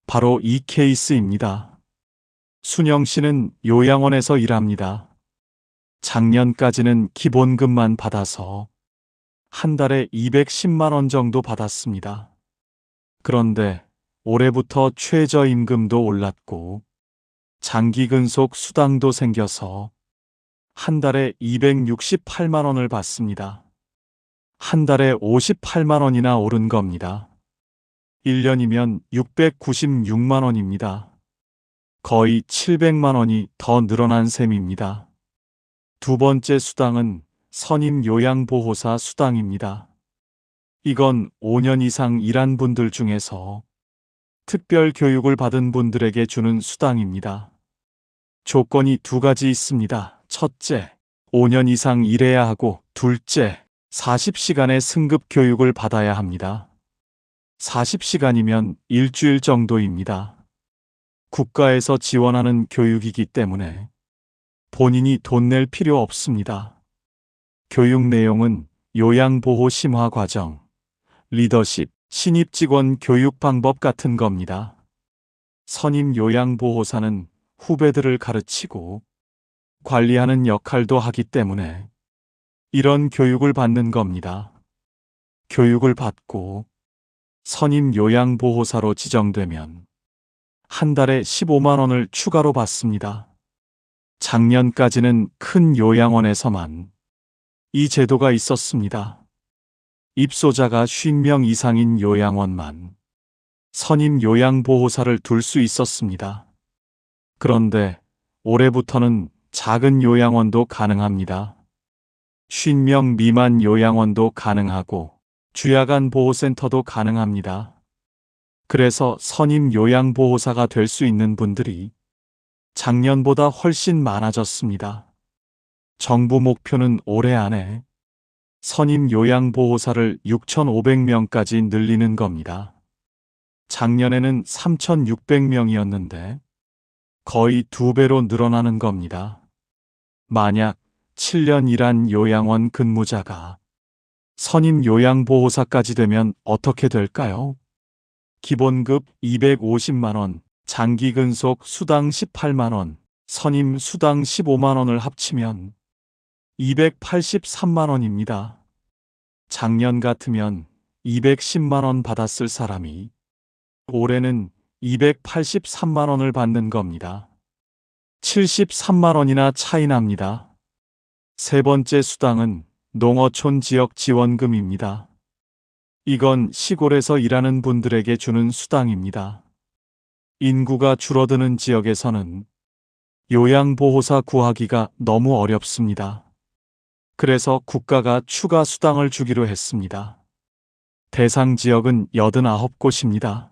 바로 이 케이스입니다. 순영 씨는 요양원에서 일합니다. 작년까지는 기본급만 받아서 한 달에 210만 원 정도 받았습니다. 그런데 올해부터 최저임금도 올랐고 장기 근속 수당도 생겨서 한 달에 268만 원을 받습니다. 한 달에 58만 원이나 오른 겁니다. 1년이면 696만 원입니다. 거의 700만 원이 더 늘어난 셈입니다. 두 번째 수당은 선임 요양보호사 수당입니다. 이건 5년 이상 일한 분들 중에서 특별 교육을 받은 분들에게 주는 수당입니다. 조건이 두 가지 있습니다. 첫째, 5년 이상 일해야 하고, 둘째, 40시간의 승급 교육을 받아야 합니다. 40시간이면 일주일 정도입니다. 국가에서 지원하는 교육이기 때문에 본인이 돈 낼 필요 없습니다. 교육 내용은 요양보호 심화 과정, 리더십, 신입직원 교육 방법 같은 겁니다. 선임 요양보호사는 후배들을 가르치고 관리하는 역할도 하기 때문에 이런 교육을 받는 겁니다. 교육을 받고 선임 요양보호사로 지정되면 한 달에 15만 원을 추가로 받습니다. 작년까지는 큰 요양원에서만 이 제도가 있었습니다. 입소자가 50명 이상인 요양원만 선임 요양보호사를 둘 수 있었습니다. 그런데 올해부터는 작은 요양원도 가능합니다. 50명 미만 요양원도 가능하고 주야간 보호센터도 가능합니다. 그래서 선임 요양보호사가 될 수 있는 분들이 작년보다 훨씬 많아졌습니다. 정부 목표는 올해 안에 선임 요양보호사를 6,500명까지 늘리는 겁니다. 작년에는 3,600명이었는데 거의 2배로 늘어나는 겁니다. 만약 7년 일한 요양원 근무자가 선임 요양보호사까지 되면 어떻게 될까요? 기본급 250만 원, 장기 근속 수당 18만 원, 선임 수당 15만 원을 합치면 283만 원입니다. 작년 같으면 210만 원 받았을 사람이 올해는 283만 원을 받는 겁니다. 73만 원이나 차이 납니다. 세 번째 수당은 농어촌 지역 지원금입니다. 이건 시골에서 일하는 분들에게 주는 수당입니다. 인구가 줄어드는 지역에서는 요양보호사 구하기가 너무 어렵습니다. 그래서 국가가 추가 수당을 주기로 했습니다. 대상 지역은 89곳입니다.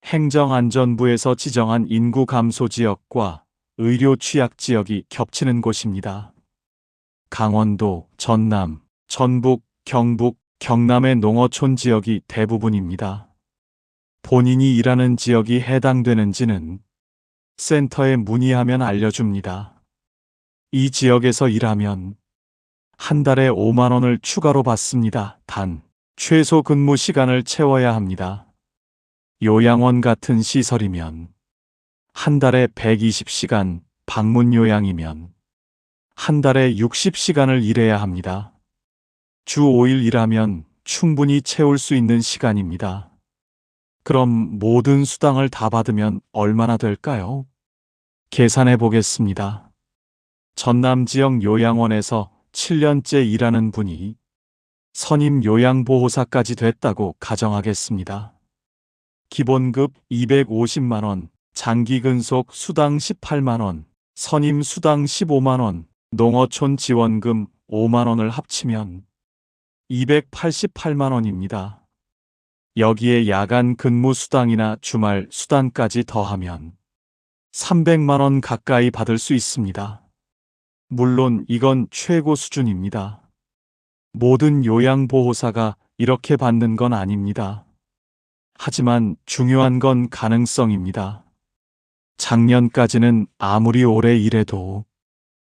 행정안전부에서 지정한 인구 감소 지역과 의료 취약 지역이 겹치는 곳입니다. 강원도, 전남, 전북, 경북, 경남의 농어촌 지역이 대부분입니다. 본인이 일하는 지역이 해당되는지는 센터에 문의하면 알려줍니다. 이 지역에서 일하면 한 달에 5만 원을 추가로 받습니다. 단, 최소 근무 시간을 채워야 합니다. 요양원 같은 시설이면 한 달에 120시간, 방문 요양이면 한 달에 60시간을 일해야 합니다. 주 5일 일하면 충분히 채울 수 있는 시간입니다. 그럼 모든 수당을 다 받으면 얼마나 될까요? 계산해 보겠습니다. 전남 지역 요양원에서 7년째 일하는 분이 선임 요양보호사까지 됐다고 가정하겠습니다. 기본급 250만 원, 장기 근속 수당 18만 원, 선임 수당 15만 원, 농어촌 지원금 5만 원을 합치면 288만 원입니다. 여기에 야간 근무 수당이나 주말 수당까지 더하면 300만 원 가까이 받을 수 있습니다. 물론 이건 최고 수준입니다. 모든 요양보호사가 이렇게 받는 건 아닙니다. 하지만 중요한 건 가능성입니다. 작년까지는 아무리 오래 일해도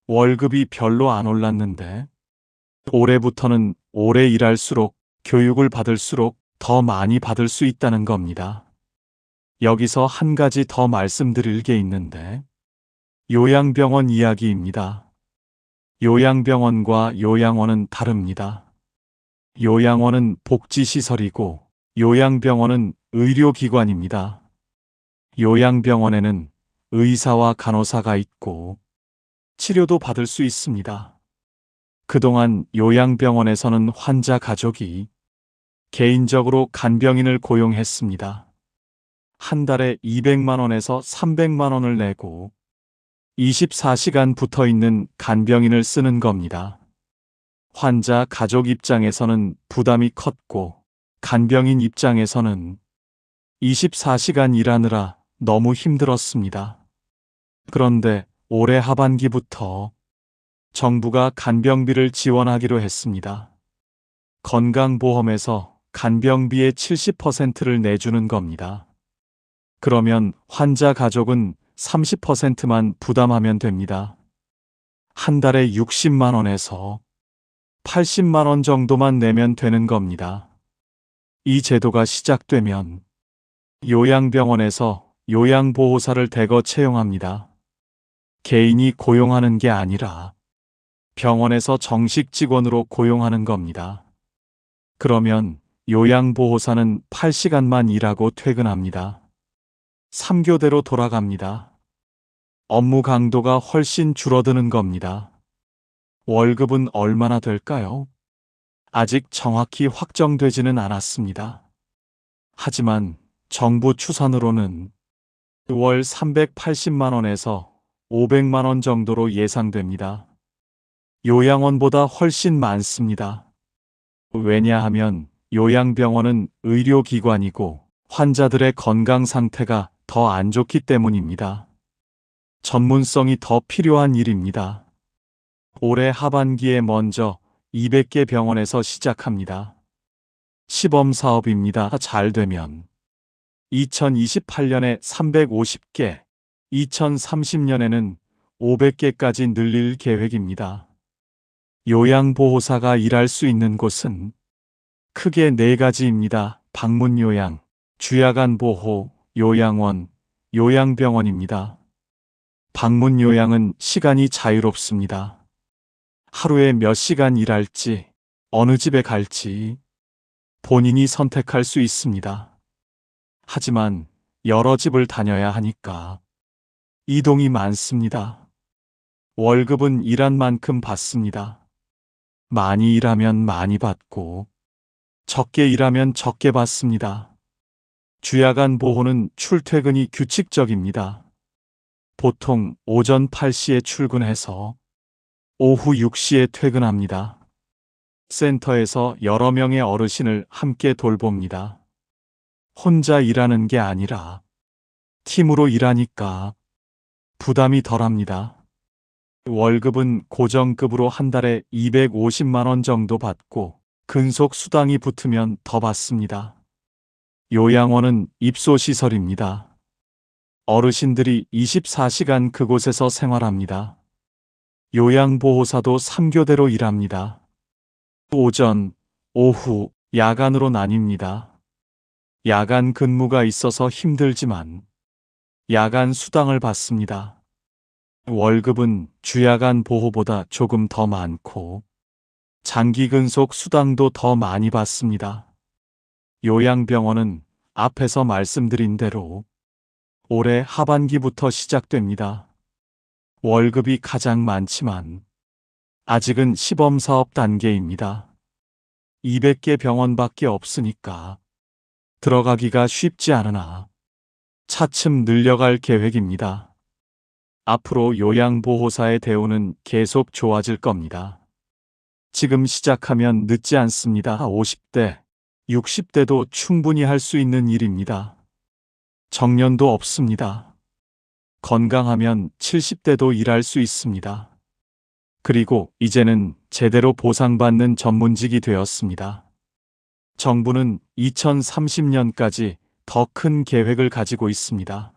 월급이 별로 안 올랐는데 올해부터는 오래 일할수록 교육을 받을수록 더 많이 받을 수 있다는 겁니다. 여기서 한 가지 더 말씀드릴 게 있는데 요양병원 이야기입니다. 요양병원과 요양원은 다릅니다. 요양원은 복지시설이고 요양병원은 의료기관입니다. 요양병원에는 의사와 간호사가 있고 치료도 받을 수 있습니다. 그동안 요양병원에서는 환자 가족이 개인적으로 간병인을 고용했습니다. 한 달에 200만 원에서 300만 원을 내고 24시간 붙어 있는 간병인을 쓰는 겁니다. 환자 가족 입장에서는 부담이 컸고 간병인 입장에서는 24시간 일하느라 너무 힘들었습니다. 그런데 올해 하반기부터 정부가 간병비를 지원하기로 했습니다. 건강보험에서 간병비의 70%를 내주는 겁니다. 그러면 환자 가족은 30%만 부담하면 됩니다. 한 달에 60만 원에서 80만 원 정도만 내면 되는 겁니다. 이 제도가 시작되면 요양병원에서 요양보호사를 대거 채용합니다. 개인이 고용하는 게 아니라 병원에서 정식 직원으로 고용하는 겁니다. 그러면 요양보호사는 8시간만 일하고 퇴근합니다. 3교대로 돌아갑니다. 업무 강도가 훨씬 줄어드는 겁니다. 월급은 얼마나 될까요? 아직 정확히 확정되지는 않았습니다. 하지만 정부 추산으로는 월 380만 원에서 500만 원 정도로 예상됩니다. 요양원보다 훨씬 많습니다. 왜냐하면 요양병원은 의료기관이고 환자들의 건강 상태가 더 안 좋기 때문입니다. 전문성이 더 필요한 일입니다. 올해 하반기에 먼저 200개 병원에서 시작합니다. 시범 사업입니다. 잘 되면 2028년에 350개, 2030년에는 500개까지 늘릴 계획입니다. 요양보호사가 일할 수 있는 곳은 크게 4가지입니다. 방문요양, 주야간보호, 요양원, 요양병원입니다. 방문요양은 시간이 자유롭습니다. 하루에 몇 시간 일할지, 어느 집에 갈지 본인이 선택할 수 있습니다. 하지만 여러 집을 다녀야 하니까 이동이 많습니다. 월급은 일한 만큼 받습니다. 많이 일하면 많이 받고 적게 일하면 적게 받습니다. 주야간 보호는 출퇴근이 규칙적입니다. 보통 오전 8시에 출근해서 오후 6시에 퇴근합니다. 센터에서 여러 명의 어르신을 함께 돌봅니다. 혼자 일하는 게 아니라 팀으로 일하니까 부담이 덜합니다. 월급은 고정급으로 한 달에 250만 원 정도 받고 근속 수당이 붙으면 더 받습니다. 요양원은 입소시설입니다. 어르신들이 24시간 그곳에서 생활합니다. 요양보호사도 3교대로 일합니다. 오전, 오후, 야간으로 나뉩니다. 야간 근무가 있어서 힘들지만 야간 수당을 받습니다. 월급은 주야간 보호보다 조금 더 많고 장기 근속 수당도 더 많이 받습니다. 요양병원은 앞에서 말씀드린 대로 올해 하반기부터 시작됩니다. 월급이 가장 많지만 아직은 시범사업 단계입니다. 200개 병원밖에 없으니까 들어가기가 쉽지 않으나 차츰 늘려갈 계획입니다. 앞으로 요양보호사의 대우는 계속 좋아질 겁니다. 지금 시작하면 늦지 않습니다. 50대, 60대도 충분히 할 수 있는 일입니다. 정년도 없습니다. 건강하면 70대도 일할 수 있습니다. 그리고 이제는 제대로 보상받는 전문직이 되었습니다. 정부는 2030년까지 더 큰 계획을 가지고 있습니다.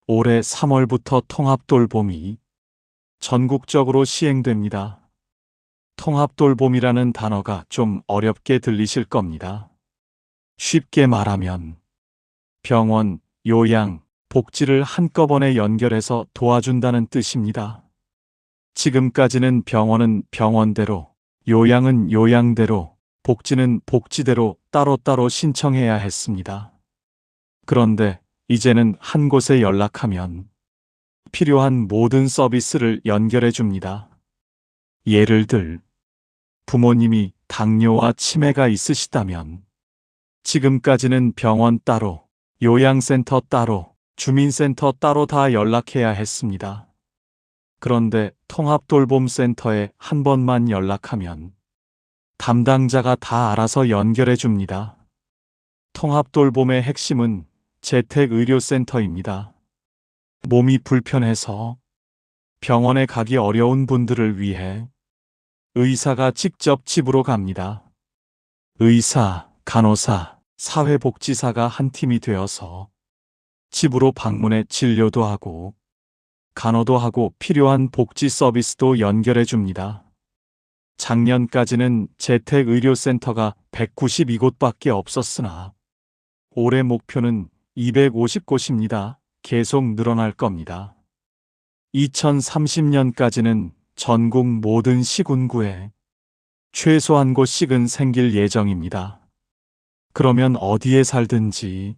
올해 3월부터 통합돌봄이 전국적으로 시행됩니다. 통합돌봄이라는 단어가 좀 어렵게 들리실 겁니다. 쉽게 말하면 병원, 요양, 복지를 한꺼번에 연결해서 도와준다는 뜻입니다. 지금까지는 병원은 병원대로, 요양은 요양대로, 복지는 복지대로 따로따로 신청해야 했습니다. 그런데 이제는 한 곳에 연락하면 필요한 모든 서비스를 연결해 줍니다. 예를 들 부모님이 당뇨와 치매가 있으시다면 지금까지는 병원 따로, 요양센터 따로, 주민센터 따로 다 연락해야 했습니다. 그런데 통합돌봄센터에 한 번만 연락하면 담당자가 다 알아서 연결해 줍니다. 통합돌봄의 핵심은 재택의료센터입니다. 몸이 불편해서 병원에 가기 어려운 분들을 위해 의사가 직접 집으로 갑니다. 의사, 간호사, 사회복지사가 한 팀이 되어서 집으로 방문해 진료도 하고 간호도 하고 필요한 복지 서비스도 연결해 줍니다. 작년까지는 재택의료센터가 192곳밖에 없었으나 올해 목표는 250곳입니다. 계속 늘어날 겁니다. 2030년까지는 전국 모든 시군구에 최소 한 곳씩은 생길 예정입니다. 그러면 어디에 살든지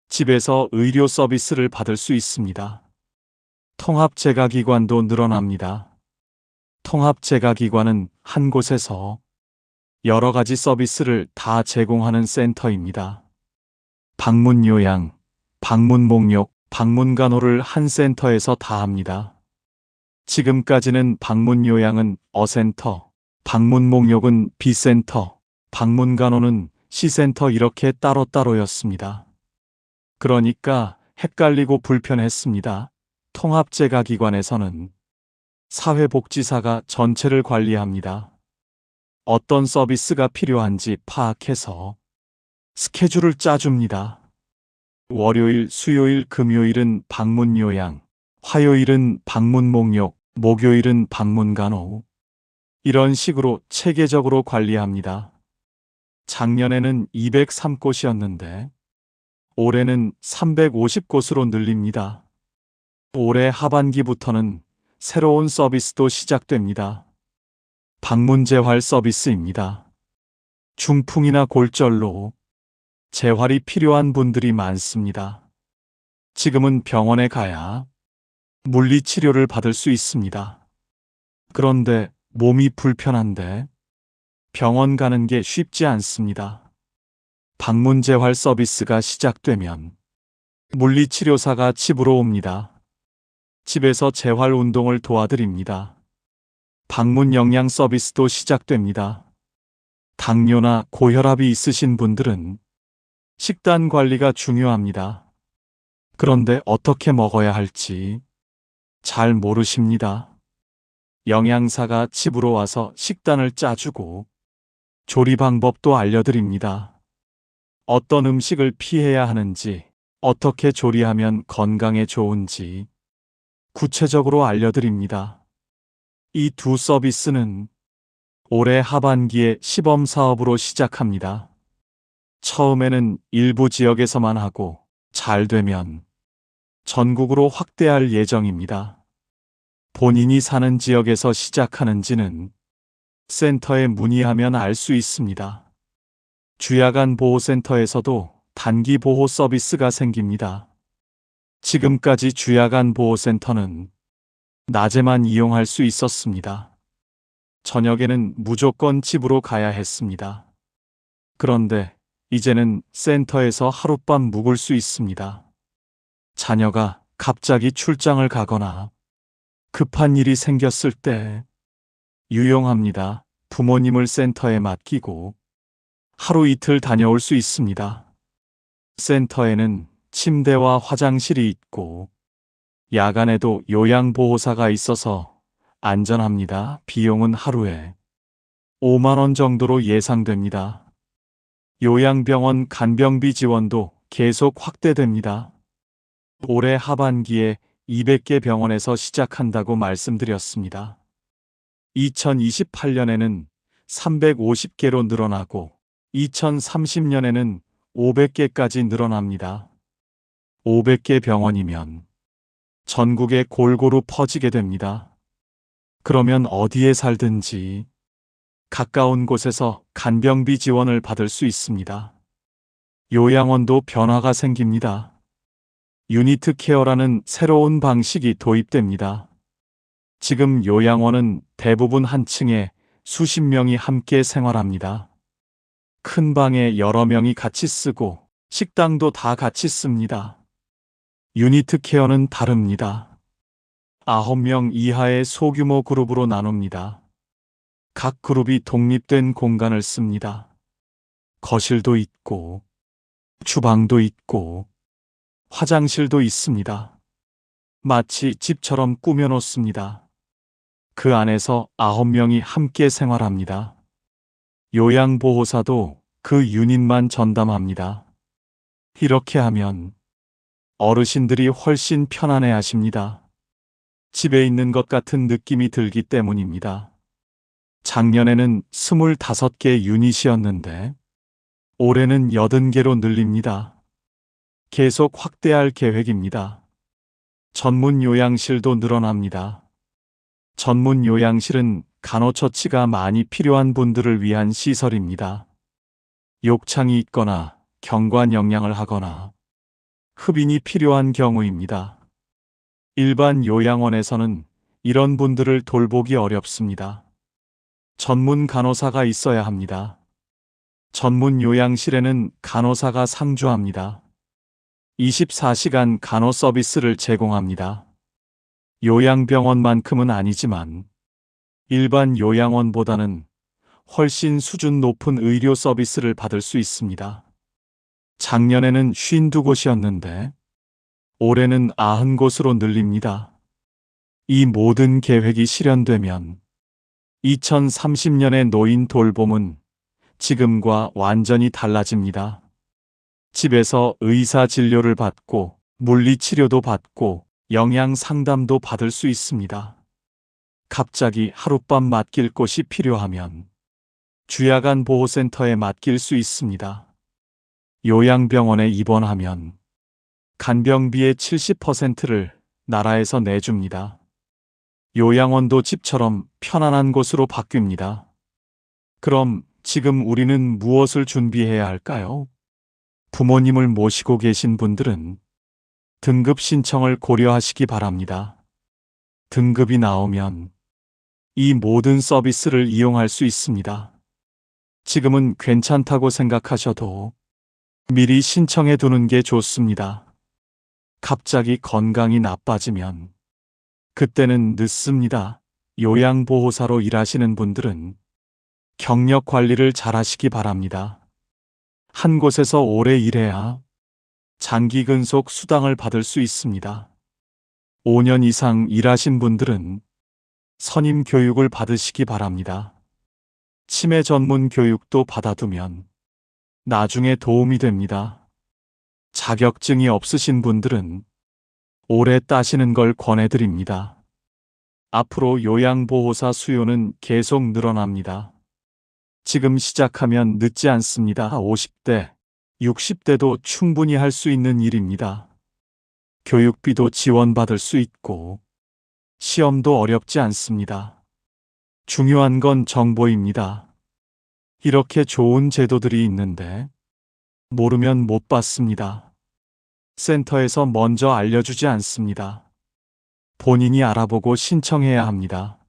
집에서 의료 서비스를 받을 수 있습니다. 통합재가기관도 늘어납니다. 통합재가기관은 한 곳에서 여러 가지 서비스를 다 제공하는 센터입니다. 방문요양, 방문목욕, 방문간호를 한 센터에서 다 합니다. 지금까지는 방문요양은 A센터, 방문목욕은 B센터, 방문간호는 C센터 이렇게 따로따로였습니다. 그러니까 헷갈리고 불편했습니다. 통합재가기관에서는 사회복지사가 전체를 관리합니다. 어떤 서비스가 필요한지 파악해서 스케줄을 짜줍니다. 월요일, 수요일, 금요일은 방문요양, 화요일은 방문목욕, 목요일은 방문간호. 이런 식으로 체계적으로 관리합니다. 작년에는 203곳이었는데 올해는 350곳으로 늘립니다. 올해 하반기부터는 새로운 서비스도 시작됩니다. 방문재활 서비스입니다. 중풍이나 골절로 재활이 필요한 분들이 많습니다. 지금은 병원에 가야 물리치료를 받을 수 있습니다. 그런데 몸이 불편한데 병원 가는 게 쉽지 않습니다. 방문재활 서비스가 시작되면 물리치료사가 집으로 옵니다. 집에서 재활 운동을 도와드립니다. 방문 영양 서비스도 시작됩니다. 당뇨나 고혈압이 있으신 분들은 식단 관리가 중요합니다. 그런데 어떻게 먹어야 할지, 잘 모르십니다. 영양사가 집으로 와서 식단을 짜주고 조리 방법도 알려드립니다. 어떤 음식을 피해야 하는지, 어떻게 조리하면 건강에 좋은지 구체적으로 알려드립니다. 이 두 서비스는 올해 하반기에 시범 사업으로 시작합니다. 처음에는 일부 지역에서만 하고 잘 되면 전국으로 확대할 예정입니다. 본인이 사는 지역에서 시작하는지는 센터에 문의하면 알 수 있습니다. 주야간 보호센터에서도 단기 보호 서비스가 생깁니다. 지금까지 주야간 보호센터는 낮에만 이용할 수 있었습니다. 저녁에는 무조건 집으로 가야 했습니다. 그런데 이제는 센터에서 하룻밤 묵을 수 있습니다. 자녀가 갑자기 출장을 가거나 급한 일이 생겼을 때 유용합니다. 부모님을 센터에 맡기고 하루 이틀 다녀올 수 있습니다. 센터에는 침대와 화장실이 있고 야간에도 요양보호사가 있어서 안전합니다. 비용은 하루에 5만 원 정도로 예상됩니다. 요양병원 간병비 지원도 계속 확대됩니다. 올해 하반기에 200개 병원에서 시작한다고 말씀드렸습니다. 2028년에는 350개로 늘어나고 2030년에는 500개까지 늘어납니다. 500개 병원이면 전국에 골고루 퍼지게 됩니다. 그러면 어디에 살든지 가까운 곳에서 간병비 지원을 받을 수 있습니다. 요양원도 변화가 생깁니다. 유니트 케어라는 새로운 방식이 도입됩니다. 지금 요양원은 대부분 한 층에 수십 명이 함께 생활합니다. 큰 방에 여러 명이 같이 쓰고 식당도 다 같이 씁니다. 유니트 케어는 다릅니다. 9명 이하의 소규모 그룹으로 나눕니다. 각 그룹이 독립된 공간을 씁니다. 거실도 있고 주방도 있고 화장실도 있습니다. 마치 집처럼 꾸며놓습니다. 그 안에서 9명이 함께 생활합니다. 요양보호사도 그 유닛만 전담합니다. 이렇게 하면 어르신들이 훨씬 편안해 하십니다. 집에 있는 것 같은 느낌이 들기 때문입니다. 작년에는 25개 유닛이었는데 올해는 80개로 늘립니다. 계속 확대할 계획입니다. 전문 요양실도 늘어납니다. 전문 요양실은 간호처치가 많이 필요한 분들을 위한 시설입니다. 욕창이 있거나 경관 영양을 하거나 흡인이 필요한 경우입니다. 일반 요양원에서는 이런 분들을 돌보기 어렵습니다. 전문 간호사가 있어야 합니다. 전문 요양실에는 간호사가 상주합니다. 24시간 간호 서비스를 제공합니다. 요양병원만큼은 아니지만 일반 요양원보다는 훨씬 수준 높은 의료 서비스를 받을 수 있습니다. 작년에는 52곳이었는데 올해는 90곳으로 늘립니다. 이 모든 계획이 실현되면 2030년의 노인 돌봄은 지금과 완전히 달라집니다. 집에서 의사 진료를 받고 물리치료도 받고 영양 상담도 받을 수 있습니다. 갑자기 하룻밤 맡길 곳이 필요하면 주야간 보호센터에 맡길 수 있습니다. 요양병원에 입원하면 간병비의 70%를 나라에서 내줍니다. 요양원도 집처럼 편안한 곳으로 바뀝니다. 그럼 지금 우리는 무엇을 준비해야 할까요? 부모님을 모시고 계신 분들은 등급 신청을 고려하시기 바랍니다. 등급이 나오면 이 모든 서비스를 이용할 수 있습니다. 지금은 괜찮다고 생각하셔도 미리 신청해 두는 게 좋습니다. 갑자기 건강이 나빠지면 그때는 늦습니다. 요양보호사로 일하시는 분들은 경력 관리를 잘 하시기 바랍니다. 한 곳에서 오래 일해야 장기 근속 수당을 받을 수 있습니다. 5년 이상 일하신 분들은 선임 교육을 받으시기 바랍니다. 치매 전문 교육도 받아두면 나중에 도움이 됩니다. 자격증이 없으신 분들은 올해 따시는 걸 권해드립니다. 앞으로 요양보호사 수요는 계속 늘어납니다. 지금 시작하면 늦지 않습니다. 50대, 60대도 충분히 할 수 있는 일입니다. 교육비도 지원받을 수 있고 시험도 어렵지 않습니다. 중요한 건 정보입니다. 이렇게 좋은 제도들이 있는데 모르면 못 받습니다. 센터에서 먼저 알려주지 않습니다. 본인이 알아보고 신청해야 합니다.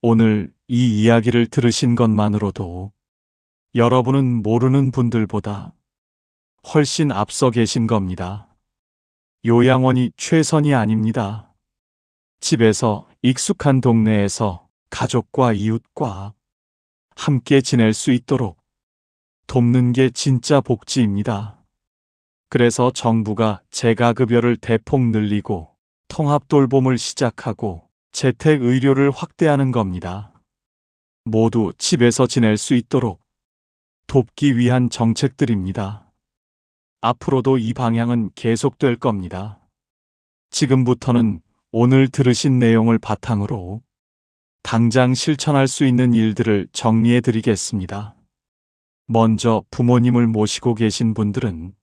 오늘 이 이야기를 들으신 것만으로도 여러분은 모르는 분들보다 훨씬 앞서 계신 겁니다. 요양원이 최선이 아닙니다. 집에서 익숙한 동네에서 가족과 이웃과 함께 지낼 수 있도록 돕는 게 진짜 복지입니다. 그래서 정부가 재가급여를 대폭 늘리고 통합돌봄을 시작하고 재택의료를 확대하는 겁니다. 모두 집에서 지낼 수 있도록 돕기 위한 정책들입니다. 앞으로도 이 방향은 계속될 겁니다. 지금부터는 오늘 들으신 내용을 바탕으로 당장 실천할 수 있는 일들을 정리해 드리겠습니다. 먼저 부모님을 모시고 계신 분들은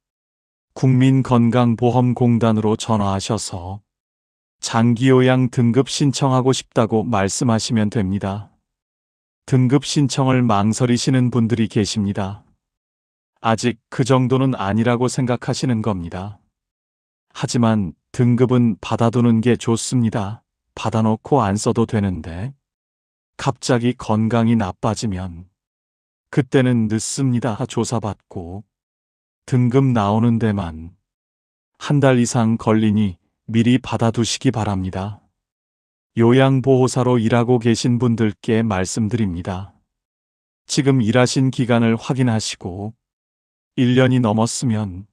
국민건강보험공단으로 전화하셔서 장기요양 등급 신청하고 싶다고 말씀하시면 됩니다. 등급 신청을 망설이시는 분들이 계십니다. 아직 그 정도는 아니라고 생각하시는 겁니다. 하지만 등급은 받아두는 게 좋습니다. 받아놓고 안 써도 되는데 갑자기 건강이 나빠지면 그때는 늦습니다. 조사받고 등급 나오는 데만 한 달 이상 걸리니 미리 받아두시기 바랍니다. 요양보호사로 일하고 계신 분들께 말씀드립니다. 지금 일하신 기간을 확인하시고 1년이 넘었으면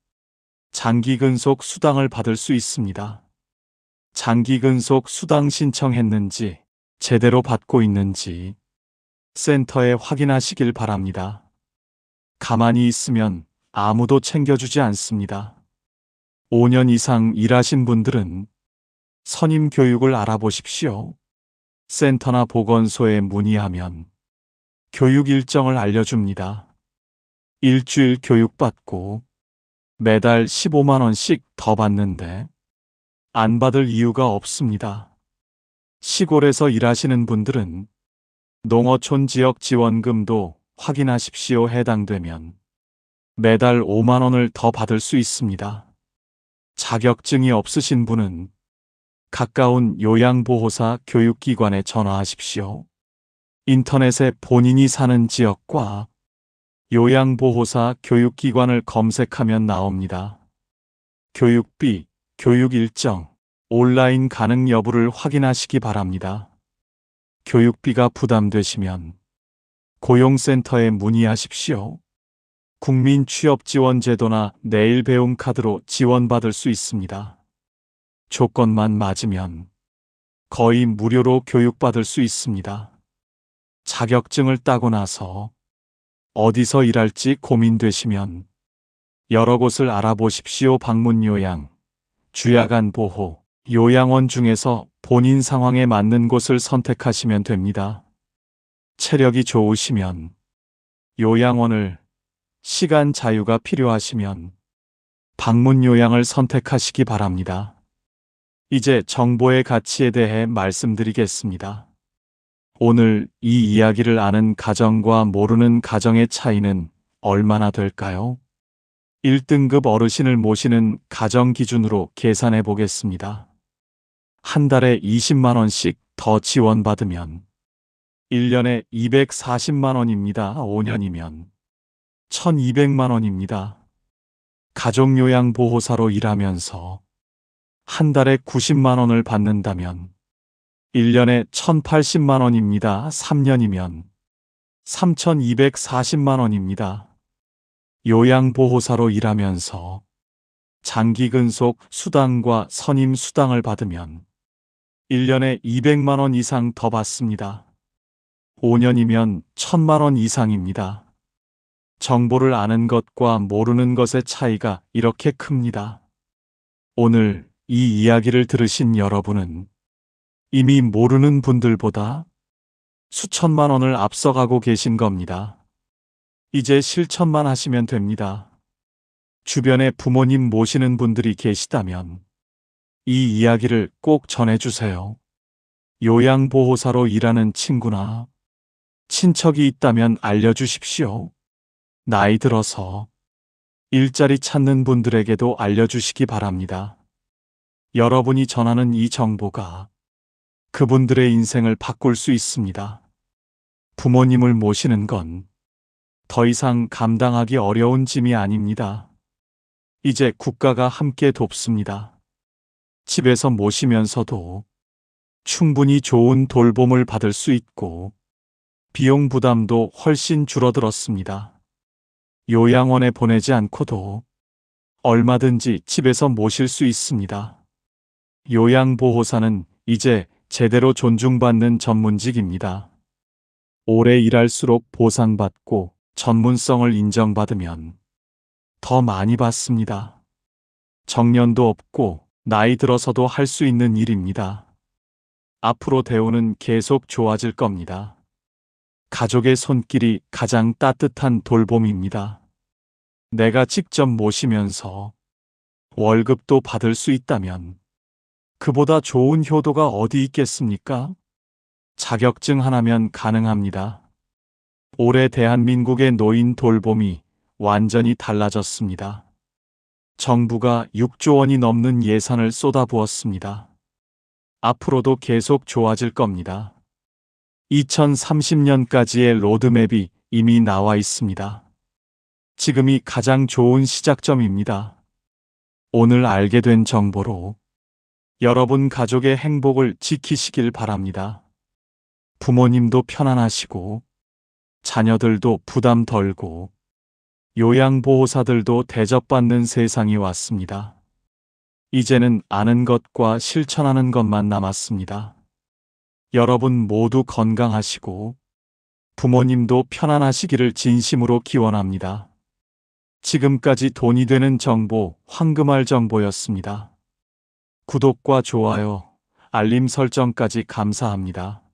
장기근속 수당을 받을 수 있습니다. 장기근속 수당 신청했는지 제대로 받고 있는지 센터에 확인하시길 바랍니다. 가만히 있으면 아무도 챙겨주지 않습니다. 5년 이상 일하신 분들은 선임 교육을 알아보십시오. 센터나 보건소에 문의하면 교육 일정을 알려줍니다. 일주일 교육받고 매달 15만 원씩 더 받는데 안 받을 이유가 없습니다. 시골에서 일하시는 분들은 농어촌 지역 지원금도 확인하십시오. 해당되면 매달 5만 원을 더 받을 수 있습니다. 자격증이 없으신 분은 가까운 요양보호사 교육기관에 전화하십시오. 인터넷에 본인이 사는 지역과 요양보호사 교육기관을 검색하면 나옵니다. 교육비, 교육 일정, 온라인 가능 여부를 확인하시기 바랍니다. 교육비가 부담되시면 고용센터에 문의하십시오. 국민취업지원제도나 내일배움 카드로 지원받을 수 있습니다. 조건만 맞으면 거의 무료로 교육받을 수 있습니다. 자격증을 따고 나서 어디서 일할지 고민되시면 여러 곳을 알아보십시오. 방문요양, 주야간 보호, 요양원 중에서 본인 상황에 맞는 곳을 선택하시면 됩니다. 체력이 좋으시면 요양원을, 시간 자유가 필요하시면 방문요양을 선택하시기 바랍니다. 이제 정보의 가치에 대해 말씀드리겠습니다. 오늘 이 이야기를 아는 가정과 모르는 가정의 차이는 얼마나 될까요? 1등급 어르신을 모시는 가정 기준으로 계산해 보겠습니다. 한 달에 20만 원씩 더 지원받으면 1년에 240만 원입니다. 5년이면 1200만 원입니다. 가족요양보호사로 일하면서 한 달에 90만 원을 받는다면 1년에 1080만 원입니다. 3년이면 3240만 원입니다. 요양보호사로 일하면서 장기 근속 수당과 선임 수당을 받으면 1년에 200만 원 이상 더 받습니다. 5년이면 1000만 원 이상입니다. 정보를 아는 것과 모르는 것의 차이가 이렇게 큽니다. 오늘 이 이야기를 들으신 여러분은 이미 모르는 분들보다 수천만 원을 앞서가고 계신 겁니다. 이제 실천만 하시면 됩니다. 주변에 부모님 모시는 분들이 계시다면 이 이야기를 꼭 전해주세요. 요양보호사로 일하는 친구나 친척이 있다면 알려주십시오. 나이 들어서 일자리 찾는 분들에게도 알려주시기 바랍니다. 여러분이 전하는 이 정보가 그분들의 인생을 바꿀 수 있습니다. 부모님을 모시는 건 더 이상 감당하기 어려운 짐이 아닙니다. 이제 국가가 함께 돕습니다. 집에서 모시면서도 충분히 좋은 돌봄을 받을 수 있고 비용 부담도 훨씬 줄어들었습니다. 요양원에 보내지 않고도 얼마든지 집에서 모실 수 있습니다. 요양보호사는 이제 제대로 존중받는 전문직입니다. 오래 일할수록 보상받고 전문성을 인정받으면 더 많이 받습니다. 정년도 없고 나이 들어서도 할 수 있는 일입니다. 앞으로 대우는 계속 좋아질 겁니다. 가족의 손길이 가장 따뜻한 돌봄입니다. 내가 직접 모시면서 월급도 받을 수 있다면 그보다 좋은 효도가 어디 있겠습니까? 자격증 하나면 가능합니다. 올해 대한민국의 노인 돌봄이 완전히 달라졌습니다. 정부가 6조 원이 넘는 예산을 쏟아부었습니다. 앞으로도 계속 좋아질 겁니다. 2030년까지의 로드맵이 이미 나와 있습니다. 지금이 가장 좋은 시작점입니다. 오늘 알게 된 정보로 여러분 가족의 행복을 지키시길 바랍니다. 부모님도 편안하시고 자녀들도 부담 덜고 요양보호사들도 대접받는 세상이 왔습니다. 이제는 아는 것과 실천하는 것만 남았습니다. 여러분 모두 건강하시고 부모님도 편안하시기를 진심으로 기원합니다. 지금까지 돈이 되는 정보, 황금알 정보였습니다. 구독과 좋아요, 알림 설정까지 감사합니다.